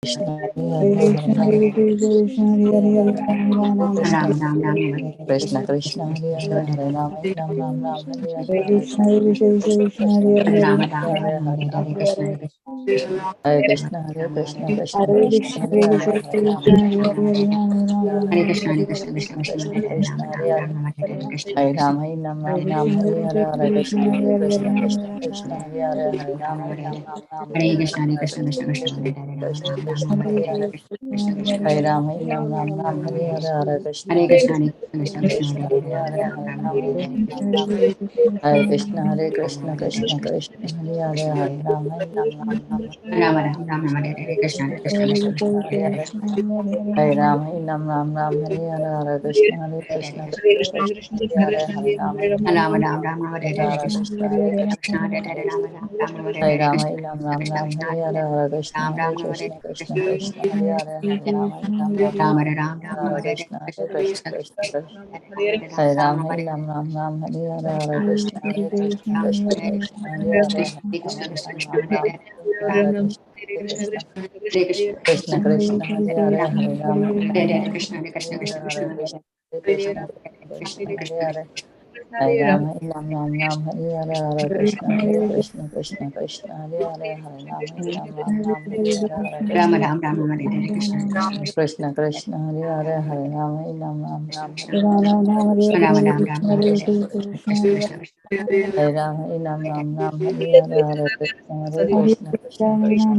Krishna Krishna Hare Hare Hare Rama Ram Ram Ram Hare Hare Hare Hare Krishna, Hare Krishna, Krishna Hare Krishna Hare Hare Hare Rama Hare Krishna Hare Krishna Krishna Hare Krishna Krishna, Hare Hare Hare Krishna, Hare Rama Hare Hare, Hare Rama, Hare Hare Krishna Hare, Krishna Krishna Krishna Hare Hare Hare Hare Rama Nam Hare Ram Ram Krishna, Hare Hare Hare Hare Krishna, Krishna Hare Hare Krishna Hare, Krishna Hare Krishna Rama, Hare Hare Hare Rama Nam Ram Ram Hare Hare Hare Krishna Krishna Krishna Hare Hare Hare Hare Rama Nam Ram Ram Hare Hare Hare Krishna Krishna Krishna Hare Hare Hare Rama Nam Ram Hare Krishna Krishna Krishna Hare Hare Hare Rama Nam Ram Ram Krishna Krishna Hare Hare Hare Rama Nam Ram Ram Hare Hare Hare Krishna Krishna Hare Hare Rama Nam Ram Ram Hare Krishna Krishna Krishna Hare Rama Nam Ram Ram Hare Hare Hare Krishna Krishna Hare Hare Hare Rama Nam Ram Ram Hare Krishna Krishna Hare Rama Nam Ram Ram Hare Hare Hare Krishna Hare Hare Hare Rama Nam Ram Hare Krishna Krishna Krishna Hare Hare Hare Rama Nam Ram Hare Hare Krishna Hare Hare Hare Rama Nam Ram Ram Hare Hare Hare Krishna Krishna Hare Hare Hare Rama Nam Ram Ram Hare Hare Hare Krishna Krishna Hare Hare Hare Rama Nam Ram Ram Hare Hare Krishna Krishna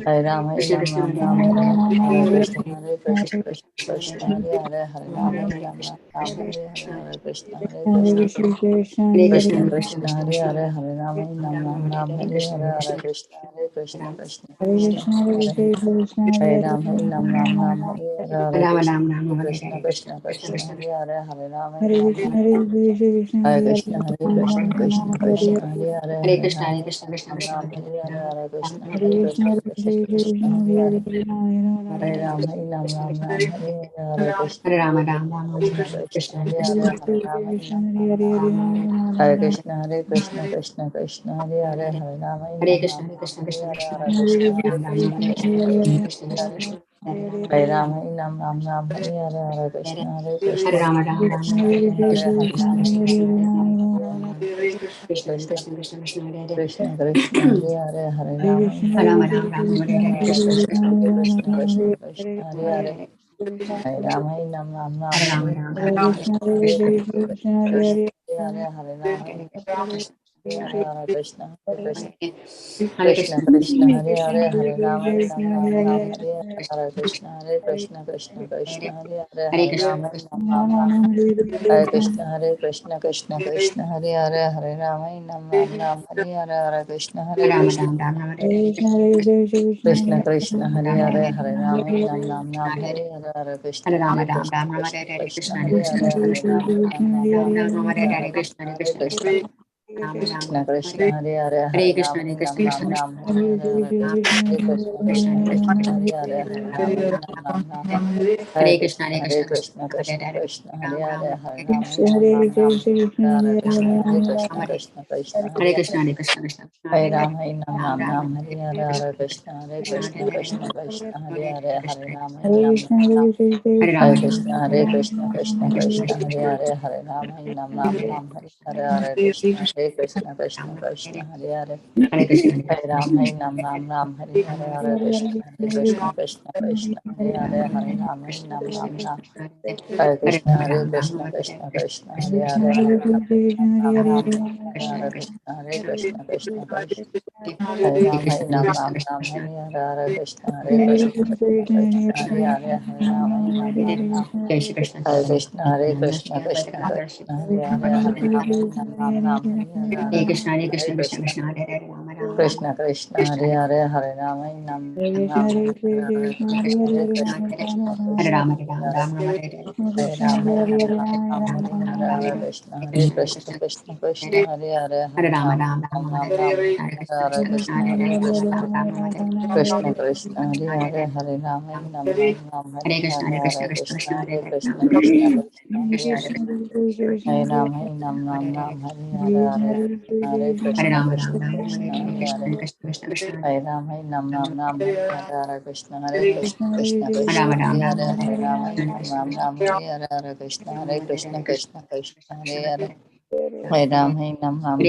Hare Rama Nam Ram Ram Hare Hare Hare Krishna Krishna Hare Hare Rama Nam Ram Ram Hare Krishna Krishna Krishna Hare Hare Hare Rama Nam Ram Hare Krishna Krishna Krishna Hare Rama Nam Ram Ram Hare Krishna Krishna Hare Hare Hare Rama Nam Ram Ram Hare Krishna Krishna Krishna Hare Hare Hare Rama Nam Ram Ram Hare Hare Krishna Krishna Hare Hare Rama Nam Ram Ram Hare Hare Krishna Hare Hare Hare Rama Nam Ram Hare Krishna Hare Hare Hare Rama Nam Ram Hare Hare Krishna Hare Hare Hare Rama Nam Ram Ram Hare Hare Krishna Hare Hare Hare Rama Nam Ram Ram Hare Krishna Krishna Krishna Hare Hare Hare Rama Nam Ram Ram Hare Hare Krishna Hare Hare Hare Rama Nam Ram Ram Hare Hare Krishna Hare Hare Rama Nam Ram Ram Krishna Krishna Krishna Hare Hare Hare Rama Nam Ram Ram Hare Krishna Hare Hare Hare Rama Nam Ram Ram Hare Hare Krishna Hare Hare Rama Hare Krishna Krishna Krishna Hare Hare Hare Rama Nam Ram Ram Hare Krishna Krishna Krishna Hare Hare Hare Rama Nam Ram Ram Hare Krishna Krishna Krishna Hare Hare Hare Rama Nam Ram Ram Hare Krishna Krishna Krishna Hare Hare Hare Rama Nam Ram Ram Hare Krishna Krishna Hare Hare Hare Rama Nam Ram Ram Hare Krishna Krishna Krishna Hare Hare Hare Rama Nam Ram Ram Hare Krishna Krishna Hare Hare Hare Rama Nam Ram Ram Hare Krishna Krishna Hare Hare Hare Rama Nam Ram Ram Hare Krishna Krishna Hare Hare Hare Ram Nam Ram Ram Hare Hare Krishna Krishna Hare Hare Hare Ram Nam Ram Ram Hare Krishna Hare Hare Hare Ram Nam Ram Ram Hare Hare Krishna Krishna Hare Hare Hare Ram Nam Ram Ram Hare Hare Krishna Krishna Hare Hare Hare Ram Nam Ram Ram Hare Krishna Hare Hare Hare Ram Nam Ram Ram Hare Krishna Hare Ram Nam Ram Ram Hare Hare Krishna Hare Hare Hare Ram Nam Ram Ram Hare Krishna Krishna Hare Hare Hare Ram Nam Ram Ram Hare Krishna, Hare Krishna, Krishna Krishna, Hare Hare, Rama Rama, Krishna Krishna Krishna Hare Hare Hare, Hare Rama Hare Nam Hare Nam Krishna Hare Hare Hare, Krishna Krishna Hare Krishna, Hare Krishna Hare Krishna, Rama Hare Rama Rama, Hare Hare Hare Rama, Hare Hare, Krishna Hare Krishna Rama, Hare Hare Hare Rama, Rama Hare Rama Rama, Hare Hare Hare Krishna, Hare Krishna Krishna, Krishna Krishna Krishna, Hare Hare, Hare Hare Hare Rama, Rama Nam Rama Nam Hare Nam, Hare Hare Krishna Krishna, Krishna Hare Hare Hare Krishna, Rama Rama Hare Krishna Hare Krishna, Hare Hare, Hare Rama, Nam Nam Nam, Hare Hare Krishna Hare, Krishna Krishna, Hare Krishna Krishna, Hare Krishna Hare Krishna, Hare Hare, Hare Ram, Hare Nam, Nam Nam, Hare Hare, Hare Krishna, Krishna Krishna, Hare Hare, Hare Ram, Hare Nam, Nam Nam, Hare Hare Krishna, Hare Krishna, Krishna Krishna, Hare Hare, Hare Ram, Hare Nam Nam Nam, Hare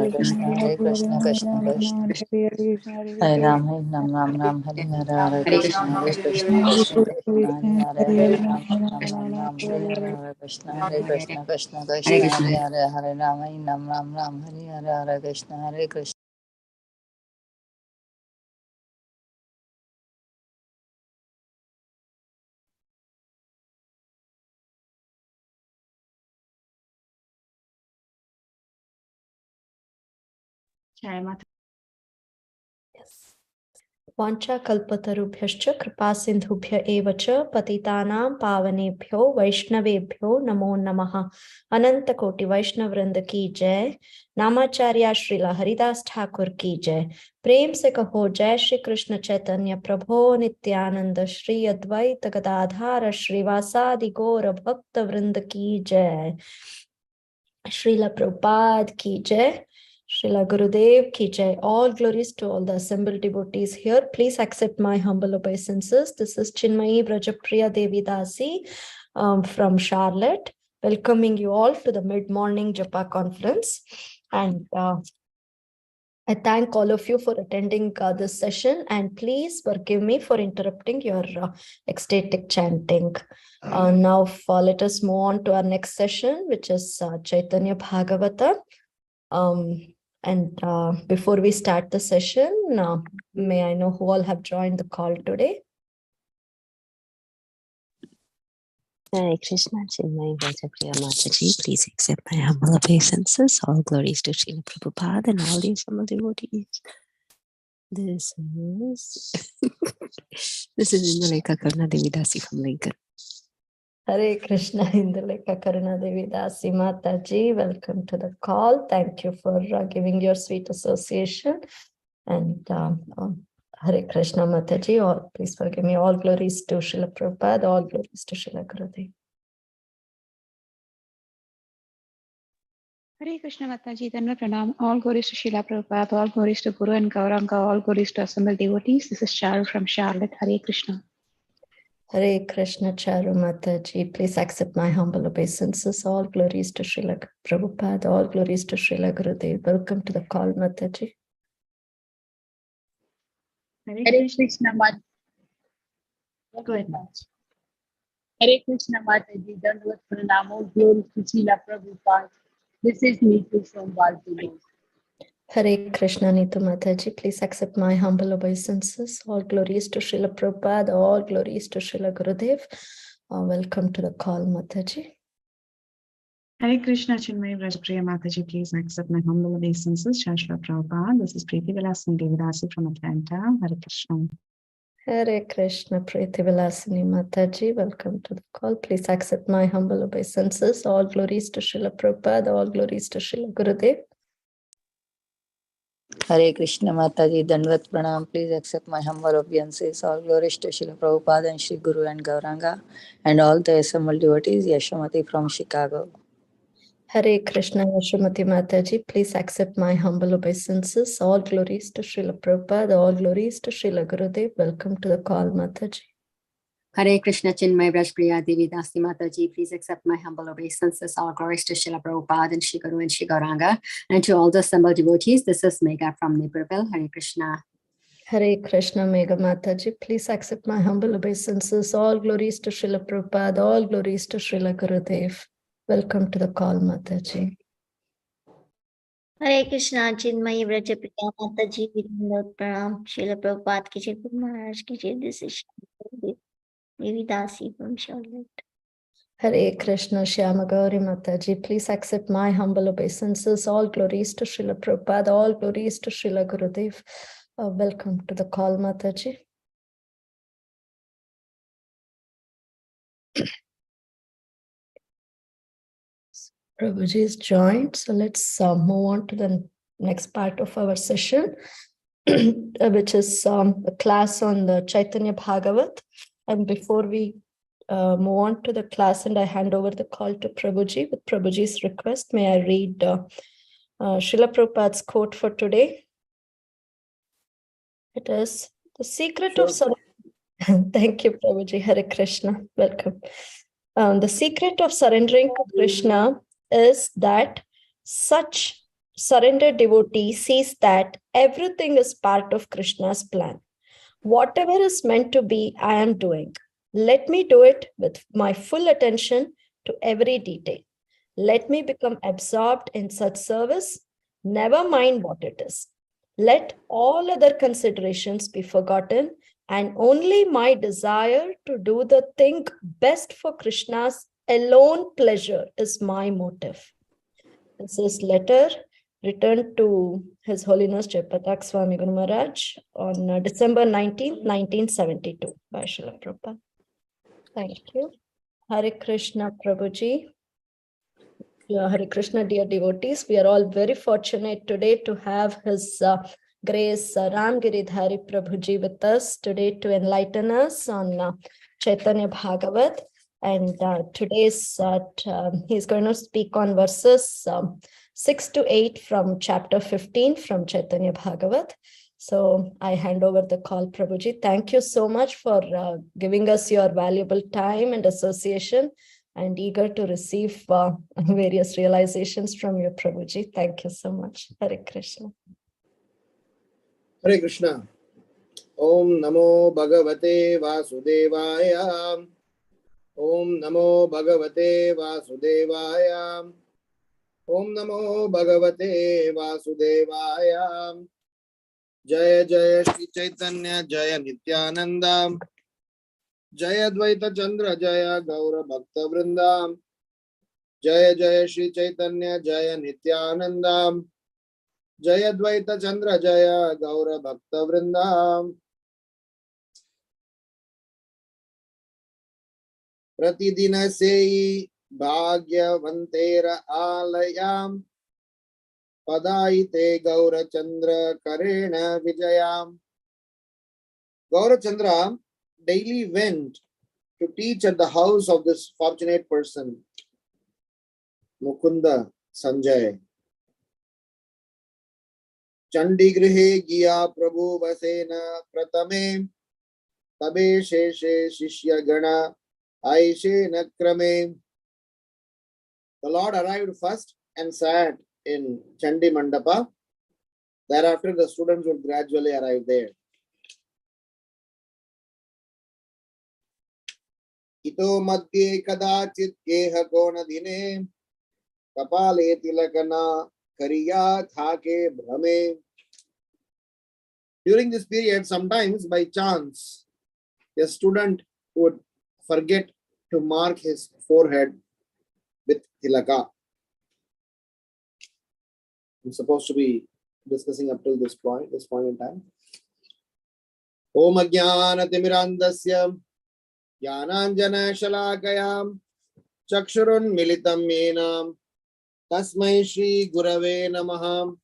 Hare Krishna, Hare Krishna, Krishna Krishna, Hare Hare, Hare Ram, Hare Nam Nam Nam, Hare Hare Krishna, Hare Krishna, Krishna Krishna, Hare Ram, Hare Nam Nam Nam, Hare Hare Krishna, Hare Krishna, Krishna Krishna, Hare Hare, Hare Ram, Nam Nam Nam, Hare Hare Krishna, Hare Krishna, Krishna Krishna, Hare Hare, Hare Ram, Hare Nam Nam Nam, Hare Hare Krishna, Hare Krishna. वाञ्छा कल्पतरुभ्यश्च कृपा सिन्धुभ्य एव च पतितानां पावनेभ्यो वैष्णवेभ्यो नमो नमः। अनंत कोटि वैष्णव वृंद की जय। नामाचार्य श्रीला हरिदास ठाकुर की जय। प्रेम से कहो जय श्री कृष्ण चैतन्य प्रभो नित्यानंद श्री अद्वैत गदाधार श्रीवासादि गौर भक्त वृंद की जय। श्रीला प्रभुपाद की जय। Srila Gurudev ki jai. All glories to all the assembled devotees here. Please accept my humble obeisances. This is Chinmayi Brajapriya Devi Dasi from Charlotte, welcoming you all to the mid-morning Japa conference. And I thank all of you for attending this session, and please forgive me for interrupting your ecstatic chanting. Now let us move on to our next session, which is Caitanya Bhagavata. And before we start the session, may I know who all have joined the call today? Hare Krishna, Chinmayi Bhagavata Mataji, please accept my humble obeisances. All glories to Srila Prabhupada and all the assembled devotees. This is Indaleka Karuna Devi Dasi from Lincoln. Hare Krishna, Indaleka Karuna Devi Dasi Mataji, welcome to the call. Thank you for giving your sweet association. And Hare Krishna Mataji, please forgive me. All glories to Srila Prabhupada, all glories to Srila Gurudev. Hare Krishna Mataji, Dhanva Pranam. All glories to Srila Prabhupada, all glories to Guru and Gauranga, all glories to assembled devotees. This is Charu from Charlotte. Hare Krishna. Hare Krishna Charu Mataji, please accept my humble obeisances. All glories to Srila Prabhupada, all glories to Srila Gurudev. Welcome to the call, Mataji. Hare Krishna Mataji. Go ahead, Mataji. Hare Krishna Mataji, Dhanva Pranam. All glories to Srila Prabhupada. This is Neetu from Baltimore. Hare Krishna Neetu Mataji, please accept my humble obeisances. All glories to Srila Prabhupada, all glories to Srila Gurudev. Welcome to the call, Mataji. Hare Krishna, Chinmayi Brajapriya Mataji, please accept my humble obeisances. Shashla Prabhupada, this is Preeti Vilasini Devi Dasi from Atlanta. Hare Krishna. Hare Krishna Preeti Vilasini Mataji, welcome to the call. Please accept my humble obeisances. All glories to Srila Prabhupada, all glories to Srila Gurudev. Hare Krishna Mataji, Dandvat Pranam. Please accept my humble obeisances. All glories to Srila Prabhupada and Sri Guru and Gauranga and all the assembled devotees. Yashamati from Chicago. Hare Krishna Yashamati Mataji, please accept my humble obeisances. All glories to Srila Prabhupada, all glories to Srila Gurudev. Welcome to the call, Mataji. Hare Krishna Chinmayi Brajapriya Devi Dasi Mataji, please accept my humble obeisances. All glories to Srila Prabhupada and Shri Guru and Shri Gauranga, and to all the assembled devotees. This is Megha from Naperville. Hare Krishna. Hare Krishna Megha Mataji, please accept my humble obeisances. All glories to Srila Prabhupada, all glories to Srila Gurudev. Welcome to the call, Mataji. Hare Krishna, Chinmayi Brajapriya Mataji, Vidinod Pranam, Srila Prabhupada ki jai, Guru Maharaj ki jai. This is Devi Dasi from Charlotte. Hare Krishna, Shyama Gauri Mataji. Please accept my humble obeisances. All glories to Srila Prabhupada. All glories to Srila Gurudev. Welcome to the call, Mataji. Prabhuji is joined. So let's move on to the next part of our session, which is a class on the Caitanya Bhagavat. And before we move on to the class and I hand over the call to Prabhuji, with Prabhuji's request, may I read Srila Prabhupada's quote for today? It is the secret of Thank you, Prabhuji. Hare Krishna. Welcome. The secret of surrendering to Krishna is that such surrendered devotee sees that everything is part of Krishna's plan. Whatever is meant to be, I am doing. Let me do it with my full attention to every detail. Let me become absorbed in such service. Never mind what it is. Let all other considerations be forgotten, and only my desire to do the thing best for Krishna's alone pleasure is my motive. This is letter written to His Holiness Jayapatak Swami Guru Maharaj on December 19th, 1972 by Srila Prabhupada. Thank you. Hare Krishna, Prabhuji. Hare Krishna, dear devotees. We are all very fortunate today to have His Grace Ramgiridhari Prabhuji with us today to enlighten us on Caitanya Bhagavat. And today's he's going to speak on verses 6 to 8 from chapter 15 from Caitanya Bhagavat. So I hand over the call, Prabhuji. Thank you so much for giving us your valuable time and association, and eager to receive various realizations from you, Prabhuji. Thank you so much. Hare Krishna. Hare Krishna. Om Namo Bhagavate Vasudevaya. Om Namo Bhagavate Vasudevaya. Om Namo Bhagavate Vasudevaya. Jaya Jaya Shri Chaitanya Jaya Nityananda. Jaya Dvaita Chandra Jaya Gaura Bhakta Vrinda. Jaya Jaya Shri Chaitanya Jaya Nityananda. Jaya Dvaita Chandra Jaya Gaura Bhakta Vrinda. Pratidina Sei Bhagyavantera Alayam Padaite Gaura Chandra Karena Vijayam. Gaura Chandra daily went to teach at the house of this fortunate person, Mukunda Sanjay. Chandigrihe Giya Prabhu Vasena Pratame Tabe Sheshe Shishya Gana Aishe Nakrame. The Lord arrived first and sat in Chandi Mandapa. Thereafter, the students would gradually arrive there. Ito madhye kadachit keha kona dine kapale tilakana kariya thake bhrame. During this period, sometimes by chance, a student would forget to mark his forehead with tilaka. I'm supposed to be discussing up till this point in time. Om Ajnana Timirandasya Jnananjana Shalakayam Chakshurun Militam Menam Tasmai Shri Gurave Namaha.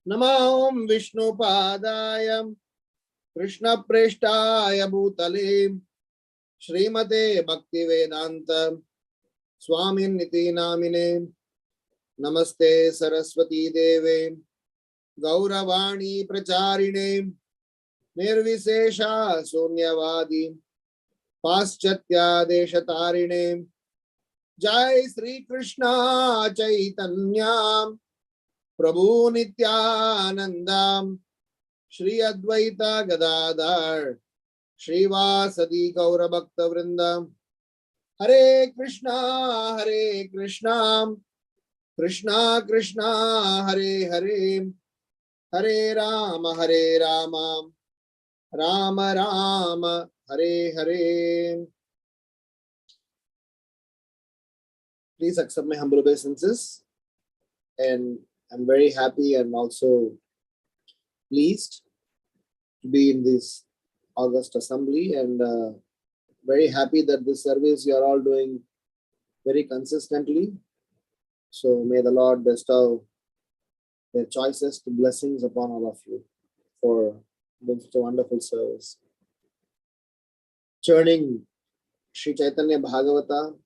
Namaham Vishnu Padayam Krishna Preshtaya Bhutale Srimate Bhakti Vedanta Swamin Niti Namine. Namaste Saraswati Deve Gauravani Pracharine Nirvisesha Sunyavadi Paschatya Deshatarine. Jai Sri Krishna Chaitanya Prabhu Nityananda Shri Advaita Gadadhar Srivasadi Gaura Bhakta Vrinda. Hare Krishna Krishna Krishna Hare Hare Hare Rama Rama Rama Hare Hare. Please accept my humble obeisances. And I'm very happy and also pleased to be in this August assembly, and very happy that this service you are all doing very consistently. So may the Lord bestow their choicest blessings upon all of you for doing such a wonderful service. Churning Sri Caitanya Bhagavata,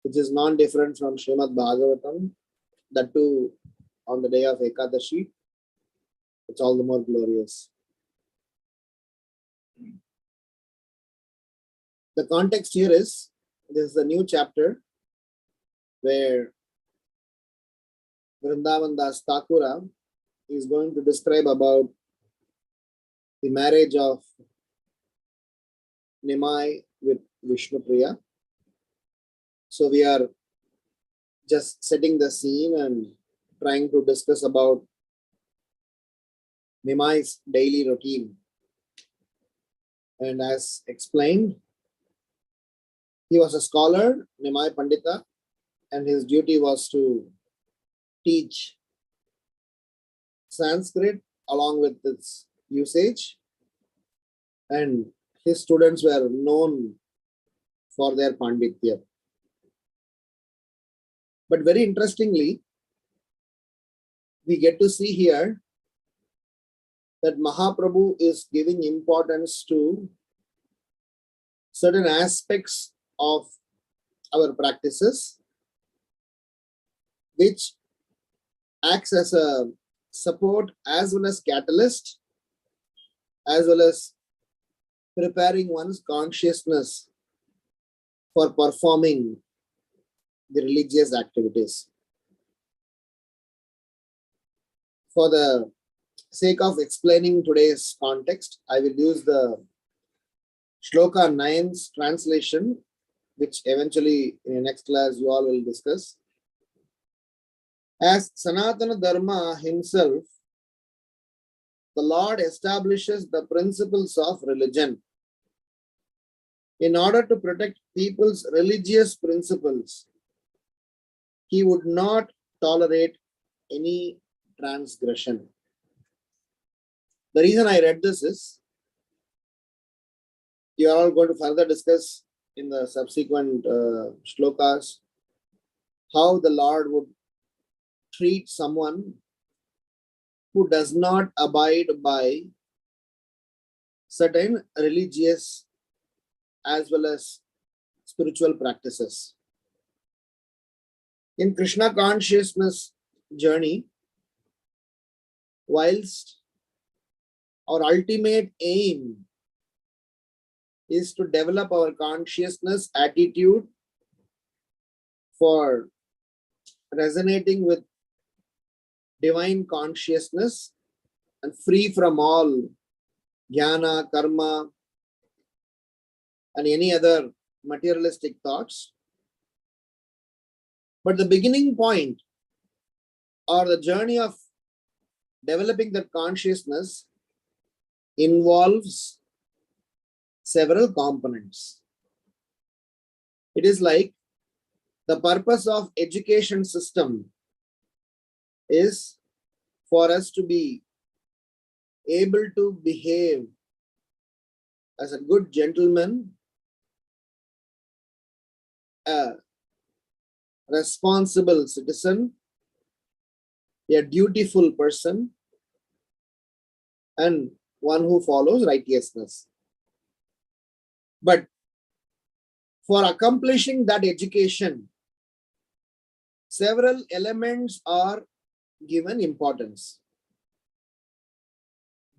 which is non-different from Srimad Bhagavatam, that too on the day of Ekadashi, it's all the more glorious. The context here is, this is a new chapter where Vrindavan Das Thakura is going to describe about the marriage of Nimai with Vishnupriya. So we are just setting the scene and trying to discuss about Nimai's daily routine. And as explained, he was a scholar, Nimai Pandita, and his duty was to teach Sanskrit along with its usage. And his students were known for their Panditya. But very interestingly, we get to see here that Mahaprabhu is giving importance to certain aspects of our practices, which acts as a support as well as catalyst, as well as preparing one's consciousness for performing the religious activities. For the sake of explaining today's context, I will use the Shloka 9's translation, which eventually in the next class you all will discuss. As Sanatana Dharma himself, the Lord establishes the principles of religion. In order to protect people's religious principles, he would not tolerate any transgression. The reason I read this is, you are all going to further discuss in the subsequent shlokas how the Lord would treat someone who does not abide by certain religious as well as spiritual practices. In Krishna consciousness journey, whilst our ultimate aim is to develop our consciousness attitude for resonating with divine consciousness and free from all jnana, karma, and any other materialistic thoughts. But the beginning point or the journey of developing that consciousness involves several components. It is like the purpose of education system is for us to be able to behave as a good gentleman, a responsible citizen, a dutiful person, and one who follows righteousness. But for accomplishing that education, several elements are given importance.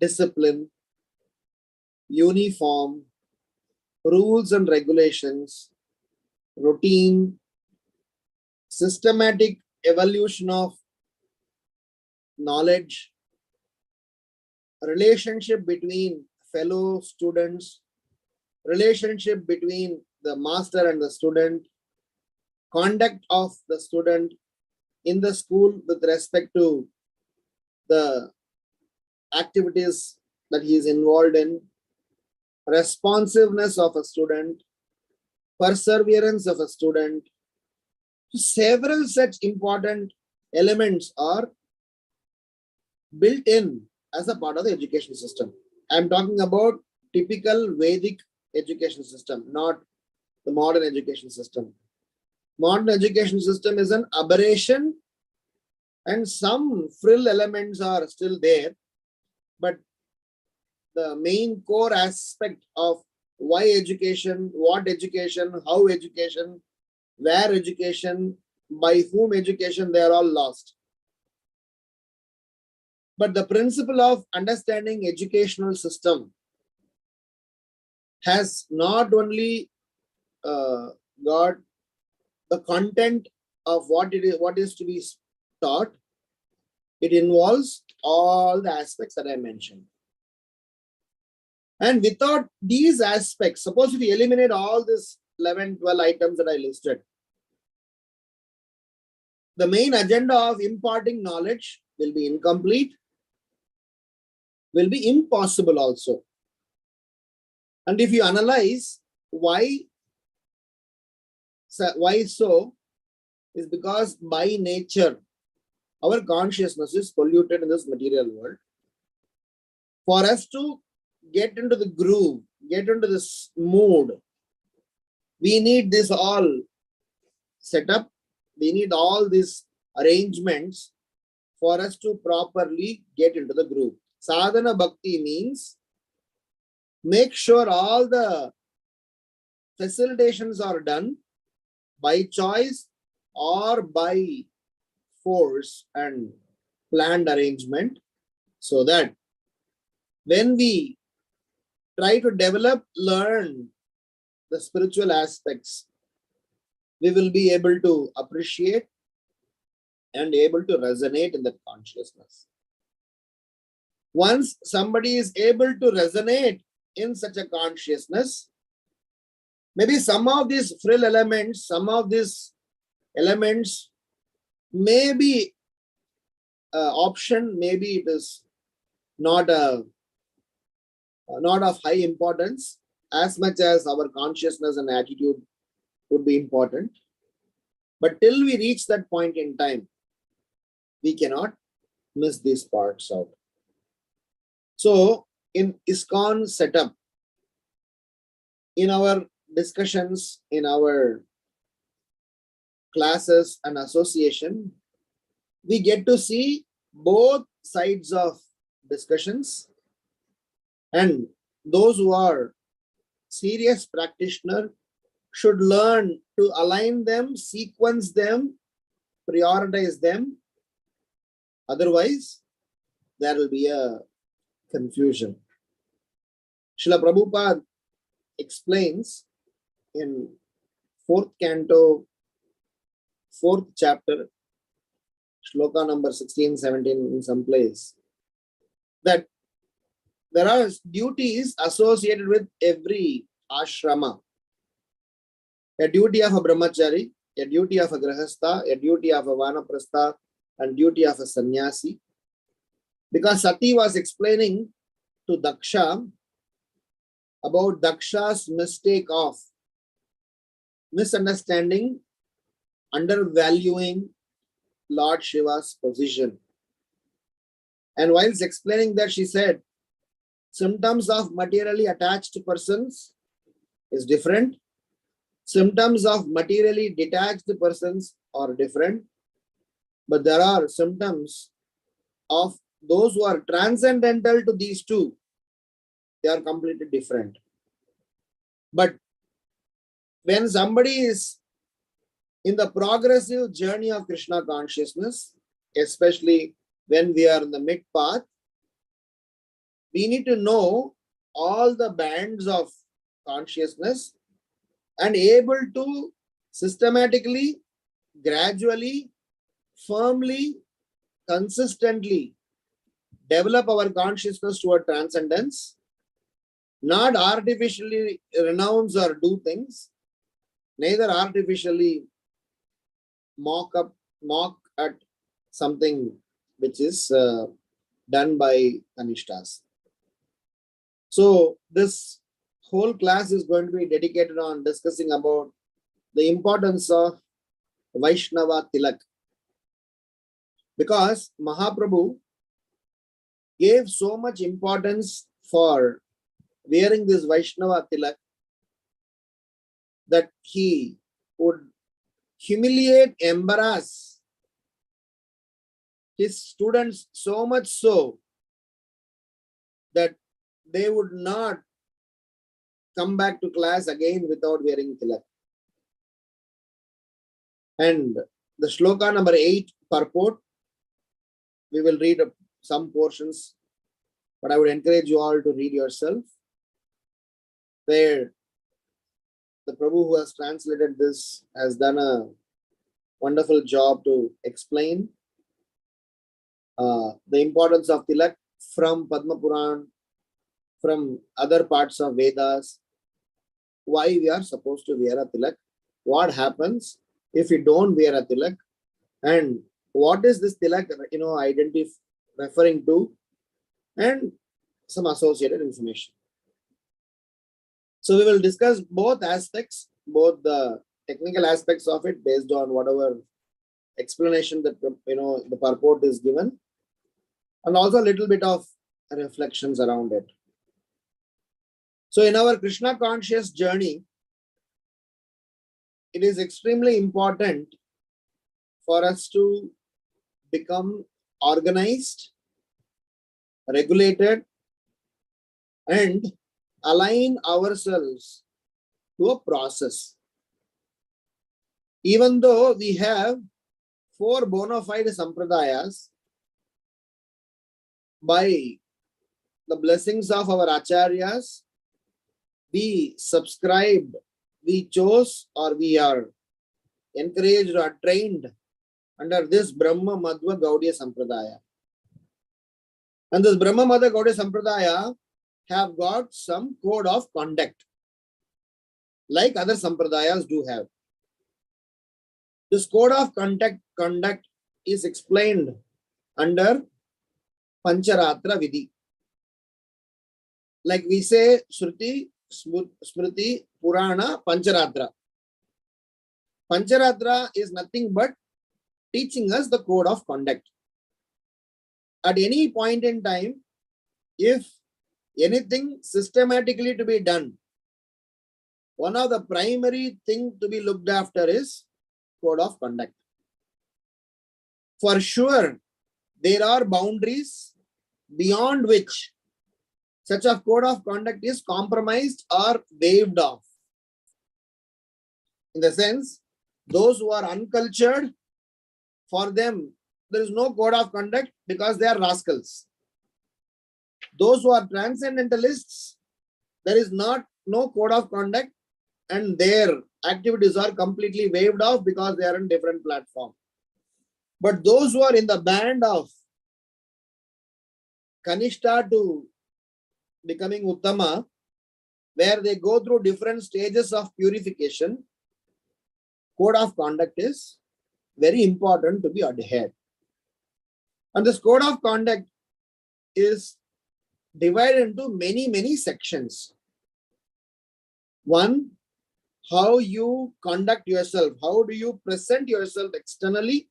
Discipline, uniform, rules and regulations, routine, systematic evolution of knowledge, relationship between fellow students, relationship between the master and the student, conduct of the student in the school with respect to the activities that he is involved in, responsiveness of a student, perseverance of a student, Several such important elements are built in as a part of the education system. I'm talking about typical Vedic education system, not the modern education system. Modern education system is an aberration and some frill elements are still there, but the main core aspect of why education, what education, how education, where education, by whom education, they are all lost. But the principle of understanding educational system has not only got the content of what is to be taught, it involves all the aspects that I mentioned. And without these aspects, suppose if we eliminate all these 11, 12 items that I listed, the main agenda of imparting knowledge will be incomplete, will be impossible also. And if you analyze why so, is because by nature, our consciousness is polluted in this material world. For us to get into the groove, get into this mood, we need this all set up. We need all these arrangements for us to properly get into the groove. Sadhana bhakti means make sure all the facilitations are done by choice or by force and planned arrangement, so that when we try to develop, learn the spiritual aspects, we will be able to appreciate and able to resonate in that consciousness. Once somebody is able to resonate in such a consciousness, maybe some of these frill elements, some of these elements may be option, maybe it is not of high importance as much as our consciousness and attitude would be important. But till we reach that point in time, we cannot miss these parts out. So in ISKCON setup, in our discussions, in our classes and association, we get to see both sides of discussions, and those who are serious practitioner should learn to align them, sequence them, prioritize them. Otherwise, there will be a confusion. Srila Prabhupada explains in 4th canto, 4th chapter, shloka number 16, 17 in some place, that there are duties associated with every ashrama. A duty of a brahmachari, a duty of a grahastha, a duty of a vanaprastha, and duty of a sannyasi. Because Sati was explaining to Daksha about Daksha's mistake of misunderstanding, undervaluing Lord Shiva's position. And whilst explaining that, she said, symptoms of materially attached persons is different. Symptoms of materially detached persons are different. But there are symptoms of those who are transcendental to these two. They are completely different. But when somebody is in the progressive journey of Krishna consciousness, especially when we are in the mid path, we need to know all the bands of consciousness and able to systematically, gradually, firmly, consistently develop our consciousness toward transcendence, not artificially renounce or do things, neither artificially mock at something which is done by Anishtas. So this whole class is going to be dedicated on discussing about the importance of Vaishnava Tilak. Because Mahaprabhu gave so much importance for wearing this Vaishnava Tilak that he would humiliate, embarrass his students so much so that they would not come back to class again without wearing tilak. And the shloka number 8 purport, we will read some portions, but I would encourage you all to read yourself, where the Prabhu who has translated this has done a wonderful job to explain the importance of tilak from Padma Puran, from other parts of Vedas, why we are supposed to wear a tilak, what happens if we don't wear a tilak, and what is this tilak, referring to, and some associated information. So we will discuss both aspects, both the technical aspects of it based on whatever explanation that the purport is given, and also a little bit of reflections around it. So in our Krishna conscious journey, it is extremely important for us to become organized, regulated, and align ourselves to a process. Even though we have 4 bona fide sampradayas, by the blessings of our acharyas, we subscribed, we chose, or we are encouraged or trained under this Brahma Madhva Gaudiya Sampradaya. And this Brahma Madhva Gaudiya Sampradaya have got some code of conduct, like other Sampradayas do have. This code of conduct is explained under Pancharatra Vidhi. Like we say, Shruti, Smriti, Purana, Pancharatra. Pancharatra is nothing but teaching us the code of conduct. At any point in time, if anything systematically to be done, one of the primary things to be looked after is code of conduct. For sure, there are boundaries beyond which such a code of conduct is compromised or waived off. In the sense, those who are uncultured, for them, there is no code of conduct because they are rascals. Those who are transcendentalists, there is no code of conduct and their activities are completely waived off because they are on different platform. But those who are in the band of Kanishta to becoming Uttama, where they go through different stages of purification, code of conduct is very important to be adhered. And this code of conduct is divided into many sections. One, how you conduct yourself. How do you present yourself externally?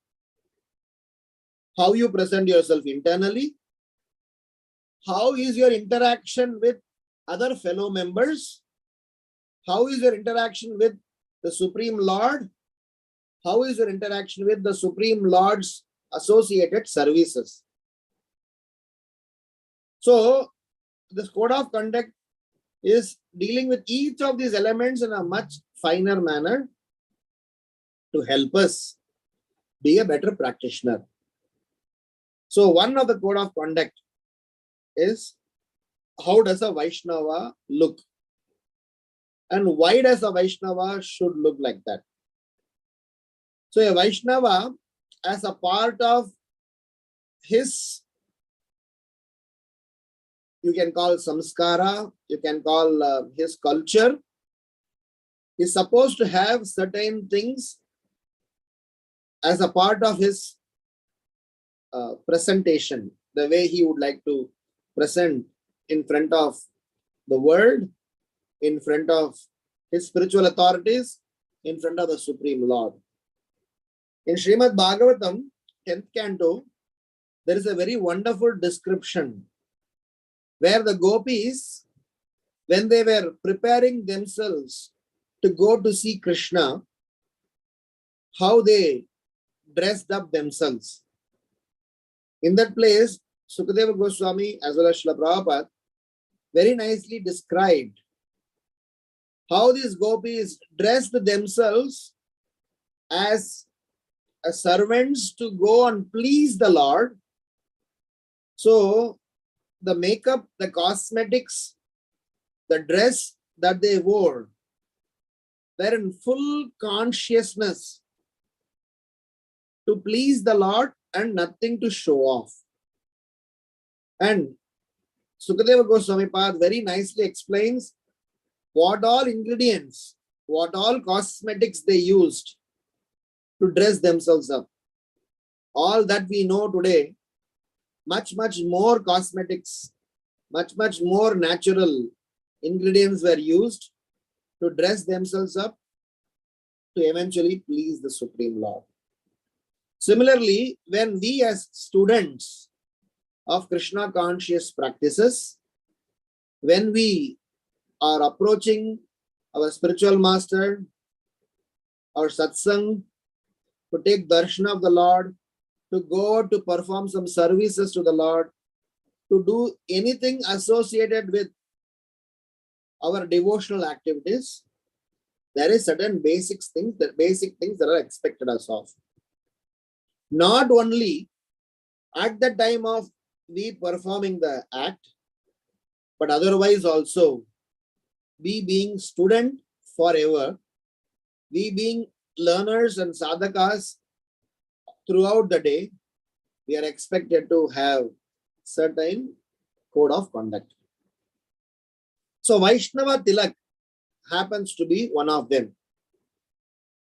How you present yourself internally? How is your interaction with other fellow members? How is your interaction with the Supreme Lord? How is your interaction with the Supreme Lord's associated services? So, this code of conduct is dealing with each of these elements in a much finer manner to help us be a better practitioner. So, one of the code of conduct is how does a Vaishnava look? And why does a Vaishnava should look like that? So a Vaishnava, as a part of his, you can call samskara, you can call his culture, is supposed to have certain things as a part of his presentation, the way he would like to present in front of the world, in front of his spiritual authorities, in front of the Supreme Lord. In Srimad Bhagavatam, 10th canto, there is a very wonderful description where the gopis, when they were preparing themselves to go to see Krishna, how they dressed up themselves. In that place, Sukadeva Goswami as well as Srila Prabhupada very nicely described how these gopis dressed themselves as servants to go and please the Lord. So the makeup, the cosmetics, the dress that they wore, they're in full consciousness to please the Lord and nothing to show off. And Sukadeva Goswami Pad very nicely explains what all ingredients, what all cosmetics they used to dress themselves up. All that we know today, much more cosmetics, much more natural ingredients were used to dress themselves up to eventually please the Supreme Lord. Similarly, when we as students of Krishna conscious practices, when we are approaching our spiritual master, our satsang, to take darshan of the Lord, to go to perform some services to the Lord, to do anything associated with our devotional activities, there is certain basic things that are expected us of. Not only at the time of we performing the act, but otherwise also we being student forever, we being learners and sadhakas throughout the day, we are expected to have certain code of conduct. So Vaishnava Tilak happens to be one of them.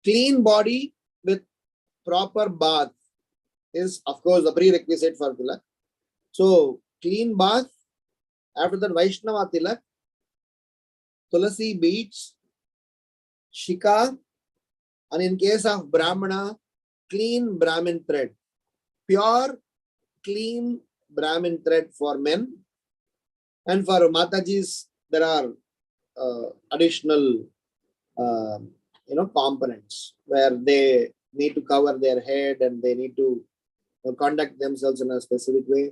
Clean body with proper bath is of course the prerequisite for Tilak. So clean bath, after that Vaishnava Tilak, Tulasi beads, Shika, and in case of Brahmana, clean Brahmin thread. Pure, clean Brahmin thread for men. And for Matajis, there are additional components where they need to cover their head and they need to conduct themselves in a specific way.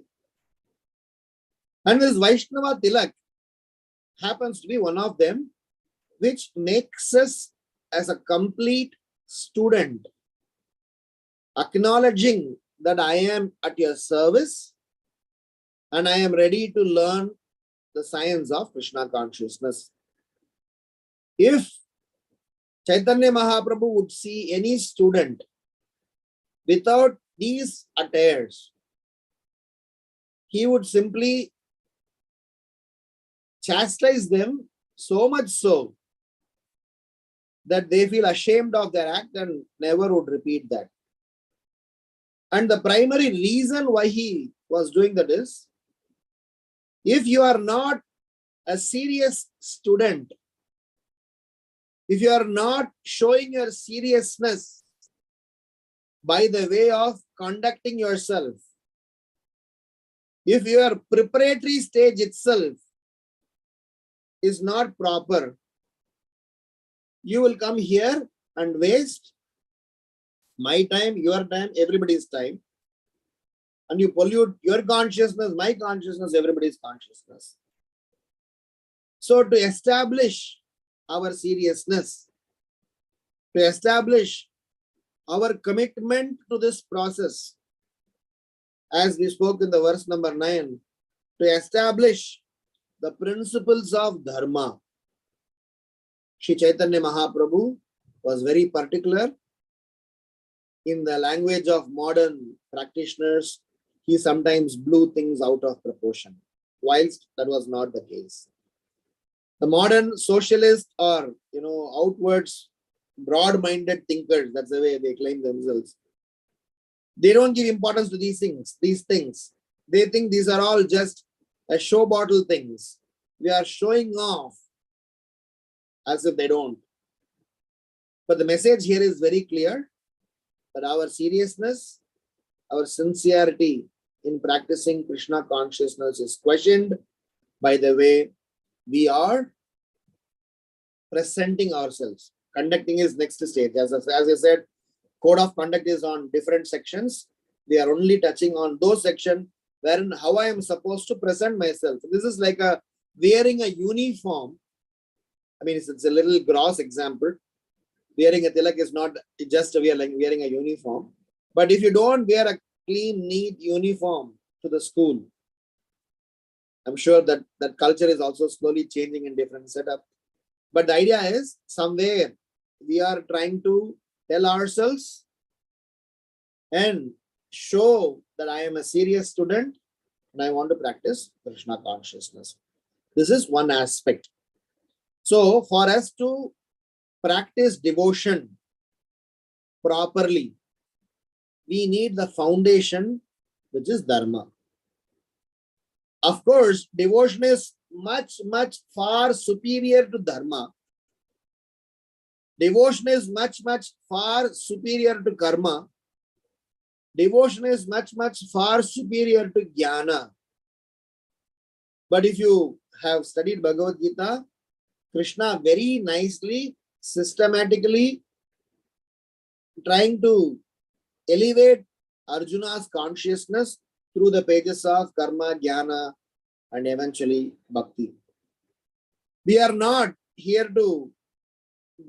And this Vaishnava Tilak happens to be one of them, which makes us as a complete student, acknowledging that I am at your service and I am ready to learn the science of Krishna consciousness. If Caitanya Mahaprabhu would see any student without these attires, he would simply chastise them so much so that they feel ashamed of their act and never would repeat that. And the primary reason why he was doing that is, if you are not a serious student, if you are not showing your seriousness by the way of conducting yourself, if your preparatory stage itself is not proper, you will come here and waste my time, your time, everybody's time, and you pollute your consciousness, my consciousness, everybody's consciousness. So to establish our seriousness, to establish our commitment to this process, as we spoke in the verse number 9, to establish the principles of dharma, Shri Chaitanya Mahaprabhu was very particular. In the language of modern practitioners, he sometimes blew things out of proportion, whilst that was not the case. The modern socialists are, outwards, broad-minded thinkers. That's the way they claim themselves. They don't give importance to these things. They think these are all just a show bottle things. We are showing off, as if they don't. But the message here is very clear, But our seriousness, our sincerity in practicing Krishna consciousness is questioned by the way we are presenting ourselves. Conducting is next stage. As I said, code of conduct is on different sections. We are only touching on those sections wherein how I am supposed to present myself. This is like a wearing a uniform. I mean, it's a little gross example. Wearing a tilak is not just wearing a uniform. But if you don't wear a clean, neat uniform to the school, I'm sure that that culture is also slowly changing in different setup. But the idea is somewhere we are trying to tell ourselves and show that I am a serious student and I want to practice Krishna consciousness. This is one aspect. So for us to practice devotion properly, we need the foundation, which is dharma. Of course, devotion is much far superior to dharma. Devotion is much far superior to karma. Devotion is much far superior to jnana. But if you have studied Bhagavad Gita, Krishna very nicely, systematically trying to elevate Arjuna's consciousness through the pages of karma, jnana, and eventually bhakti. We are not here to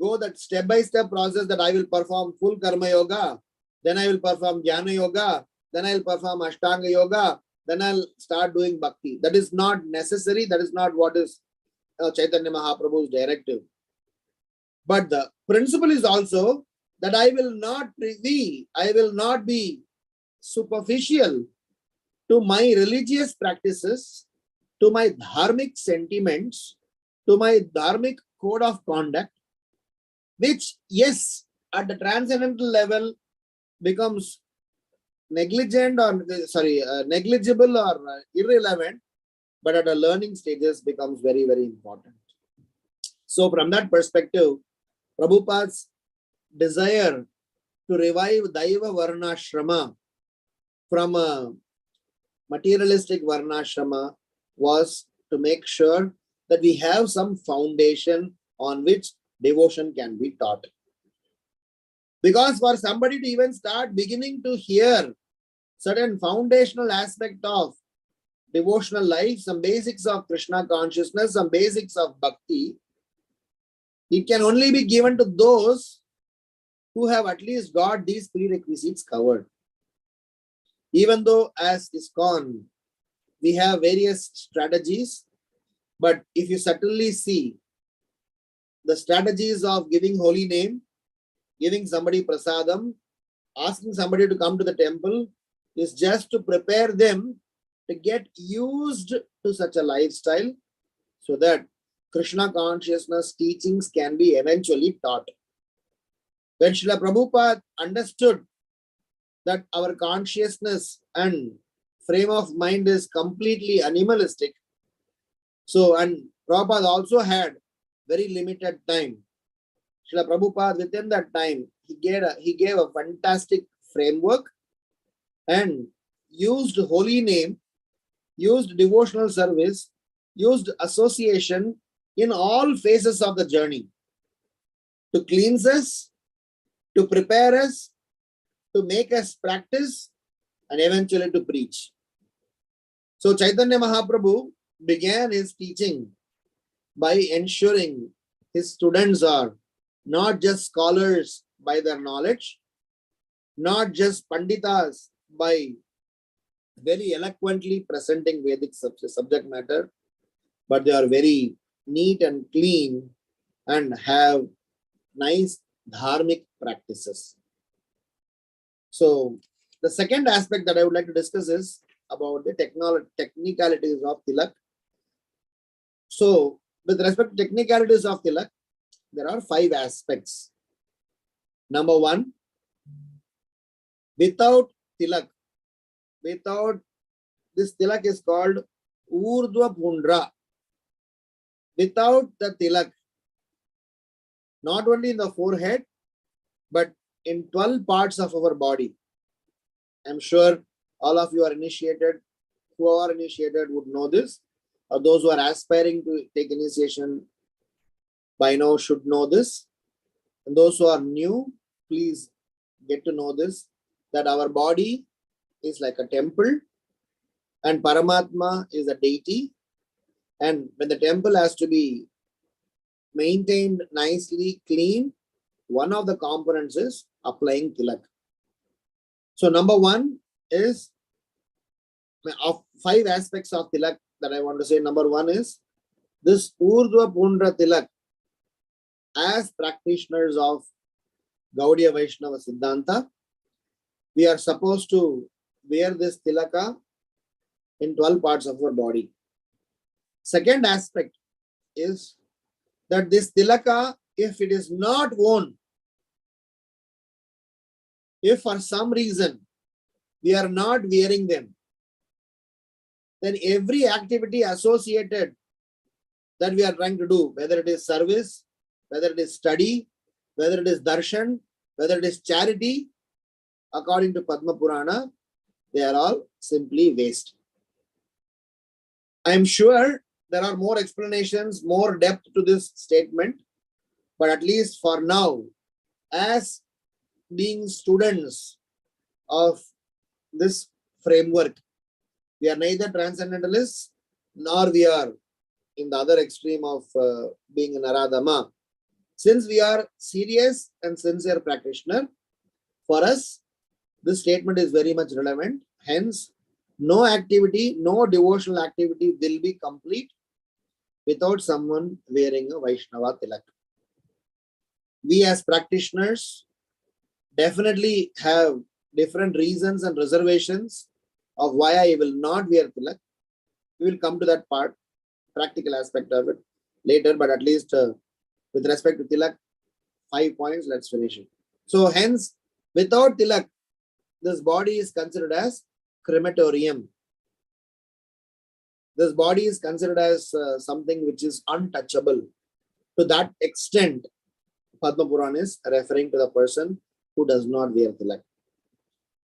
go that step-by-step process that I will perform full karma yoga, then I will perform jnana yoga, then I will perform ashtanga yoga, then I'll start doing bhakti. That is not necessary. That is not what is Caitanya Mahaprabhu's directive. But the principle is also that I will not be superficial to my religious practices, to my dharmic sentiments, to my dharmic code of conduct, which, yes, at the transcendental level becomes negligible or irrelevant, but at the learning stages becomes very important. So from that perspective, Prabhupada's desire to revive Daiva Varnashrama from a materialistic Varnashrama was to make sure that we have some foundation on which devotion can be taught. Because for somebody to even start beginning to hear certain foundational aspect of devotional life, some basics of Krishna consciousness, some basics of bhakti, it can only be given to those who have at least got these prerequisites covered. Even though as ISKCON, we have various strategies, but if you subtly see the strategies of giving holy name, giving somebody prasadam, asking somebody to come to the temple, is just to prepare them to get used to such a lifestyle so that Krishna consciousness teachings can be eventually taught. When Srila Prabhupada understood that our consciousness and frame of mind is completely animalistic, and Prabhupada also had very limited time. Srila Prabhupada, within that time, he gave a fantastic framework and used holy name, used devotional service, used association in all phases of the journey to cleanse us, to prepare us, to make us practice, and eventually to preach. So Caitanya Mahaprabhu began his teaching by ensuring his students are not just scholars by their knowledge, not just panditas by very eloquently presenting Vedic subject matter, but they are very neat and clean and have nice dharmic practices. So the second aspect that I would like to discuss is about the technicalities of tilak. So with respect to technicalities of tilak, there are 5 aspects. Number 1, without tilak, this tilak is called Urdhva Pundra. Without the tilak, not only in the forehead, but in 12 parts of our body. I'm sure all of you are initiated. Who are initiated would know this. Or those who are aspiring to take initiation by now should know this. And those who are new, please get to know this, that our body is like a temple and Paramatma is a deity. And when the temple has to be maintained nicely, clean, one of the components is applying tilak. So number one is, of 5 aspects of tilak that I want to say. Number one is this Urdhva Pundra tilak. As practitioners of Gaudiya Vaishnava Siddhanta, we are supposed to wear this tilaka in 12 parts of our body. Second aspect is that this tilaka, if it is not worn, if for some reason we are not wearing them, then every activity associated that we are trying to do, whether it is service, whether it is study, whether it is darshan, whether it is charity, according to Padma Purana, they are all simply waste. I am sure there are more explanations, more depth to this statement, but at least for now, as being students of this framework, we are neither transcendentalists nor we are in the other extreme of being an Aradhama. Since we are serious and sincere practitioner, for us, this statement is very much relevant. Hence, no activity, no devotional activity will be complete without someone wearing a Vaishnava tilak. We as practitioners definitely have different reasons and reservations of why I will not wear tilak. We will come to that part, practical aspect of it later, but at least with respect to tilak, 5 points, let's finish it. So hence, without tilak, this body is considered as crematorium. This body is considered as something which is untouchable. To that extent, Padma Purana is referring to the person who does not wear tilak.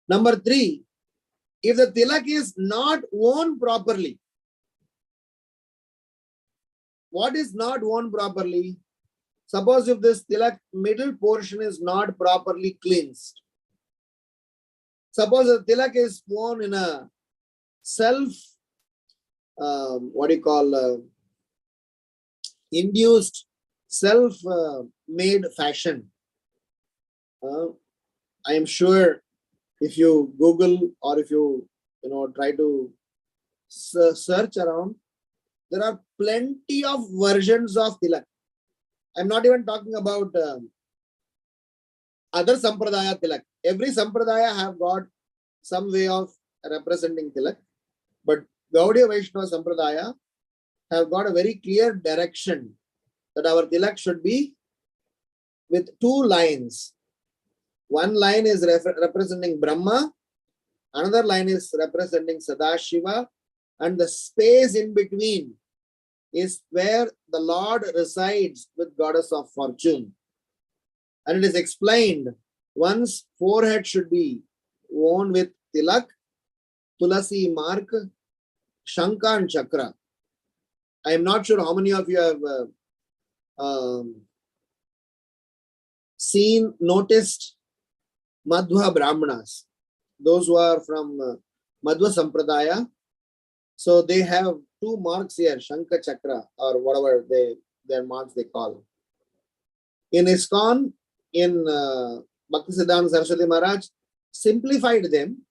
Number 3, if the tilak is not worn properly, what is not worn properly? Suppose if this tilak middle portion is not properly cleansed. Suppose the tilak is worn in a induced, self-made fashion. I am sure if you Google or if you try to search around, there are plenty of versions of tilak. I'm not even talking about other sampradaya tilak. Every sampradaya have got some way of representing tilak, but Gaudiya Vaishnava Sampradaya have got a very clear direction that our tilak should be with 2 lines. One line is representing Brahma, another line is representing Sadashiva, and the space in between is where the Lord resides with Goddess of Fortune. And it is explained, one's forehead should be worn with tilak, tulasi mark, Shankha and Chakra. I am not sure how many of you have noticed Madhva Brahmanas, those who are from Madhva Sampradaya. So they have 2 marks here, Shankha Chakra or whatever their marks they call. In ISKCON, in Bhaktisiddhanta Saraswati Maharaj simplified them,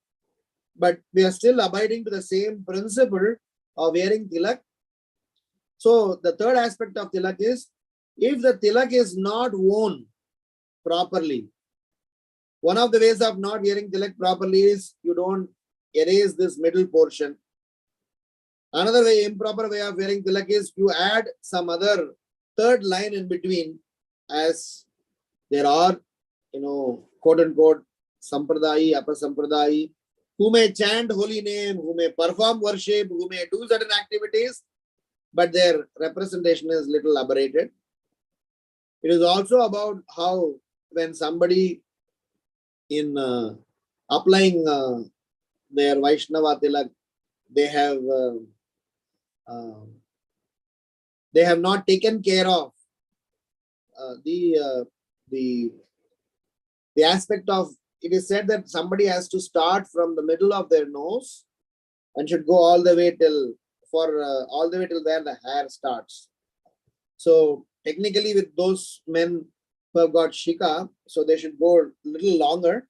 but we are still abiding to the same principle of wearing tilak. So the third aspect of tilak is, if the tilak is not worn properly, one of the ways of not wearing tilak properly is you don't erase this middle portion. Another way, improper way of wearing tilak is you add some other third line in between, as there are, quote unquote, sampradayi, apasampradayi, who may chant holy name, who may perform worship, who may do certain activities, but their representation is little aberrated. It is also about how when somebody in applying their Vaishnava tilak, they have not taken care of the aspect of, it is said that somebody has to start from the middle of their nose and should go all the way till all the way till where the hair starts. So technically, with those men who have got shika, so they should go a little longer.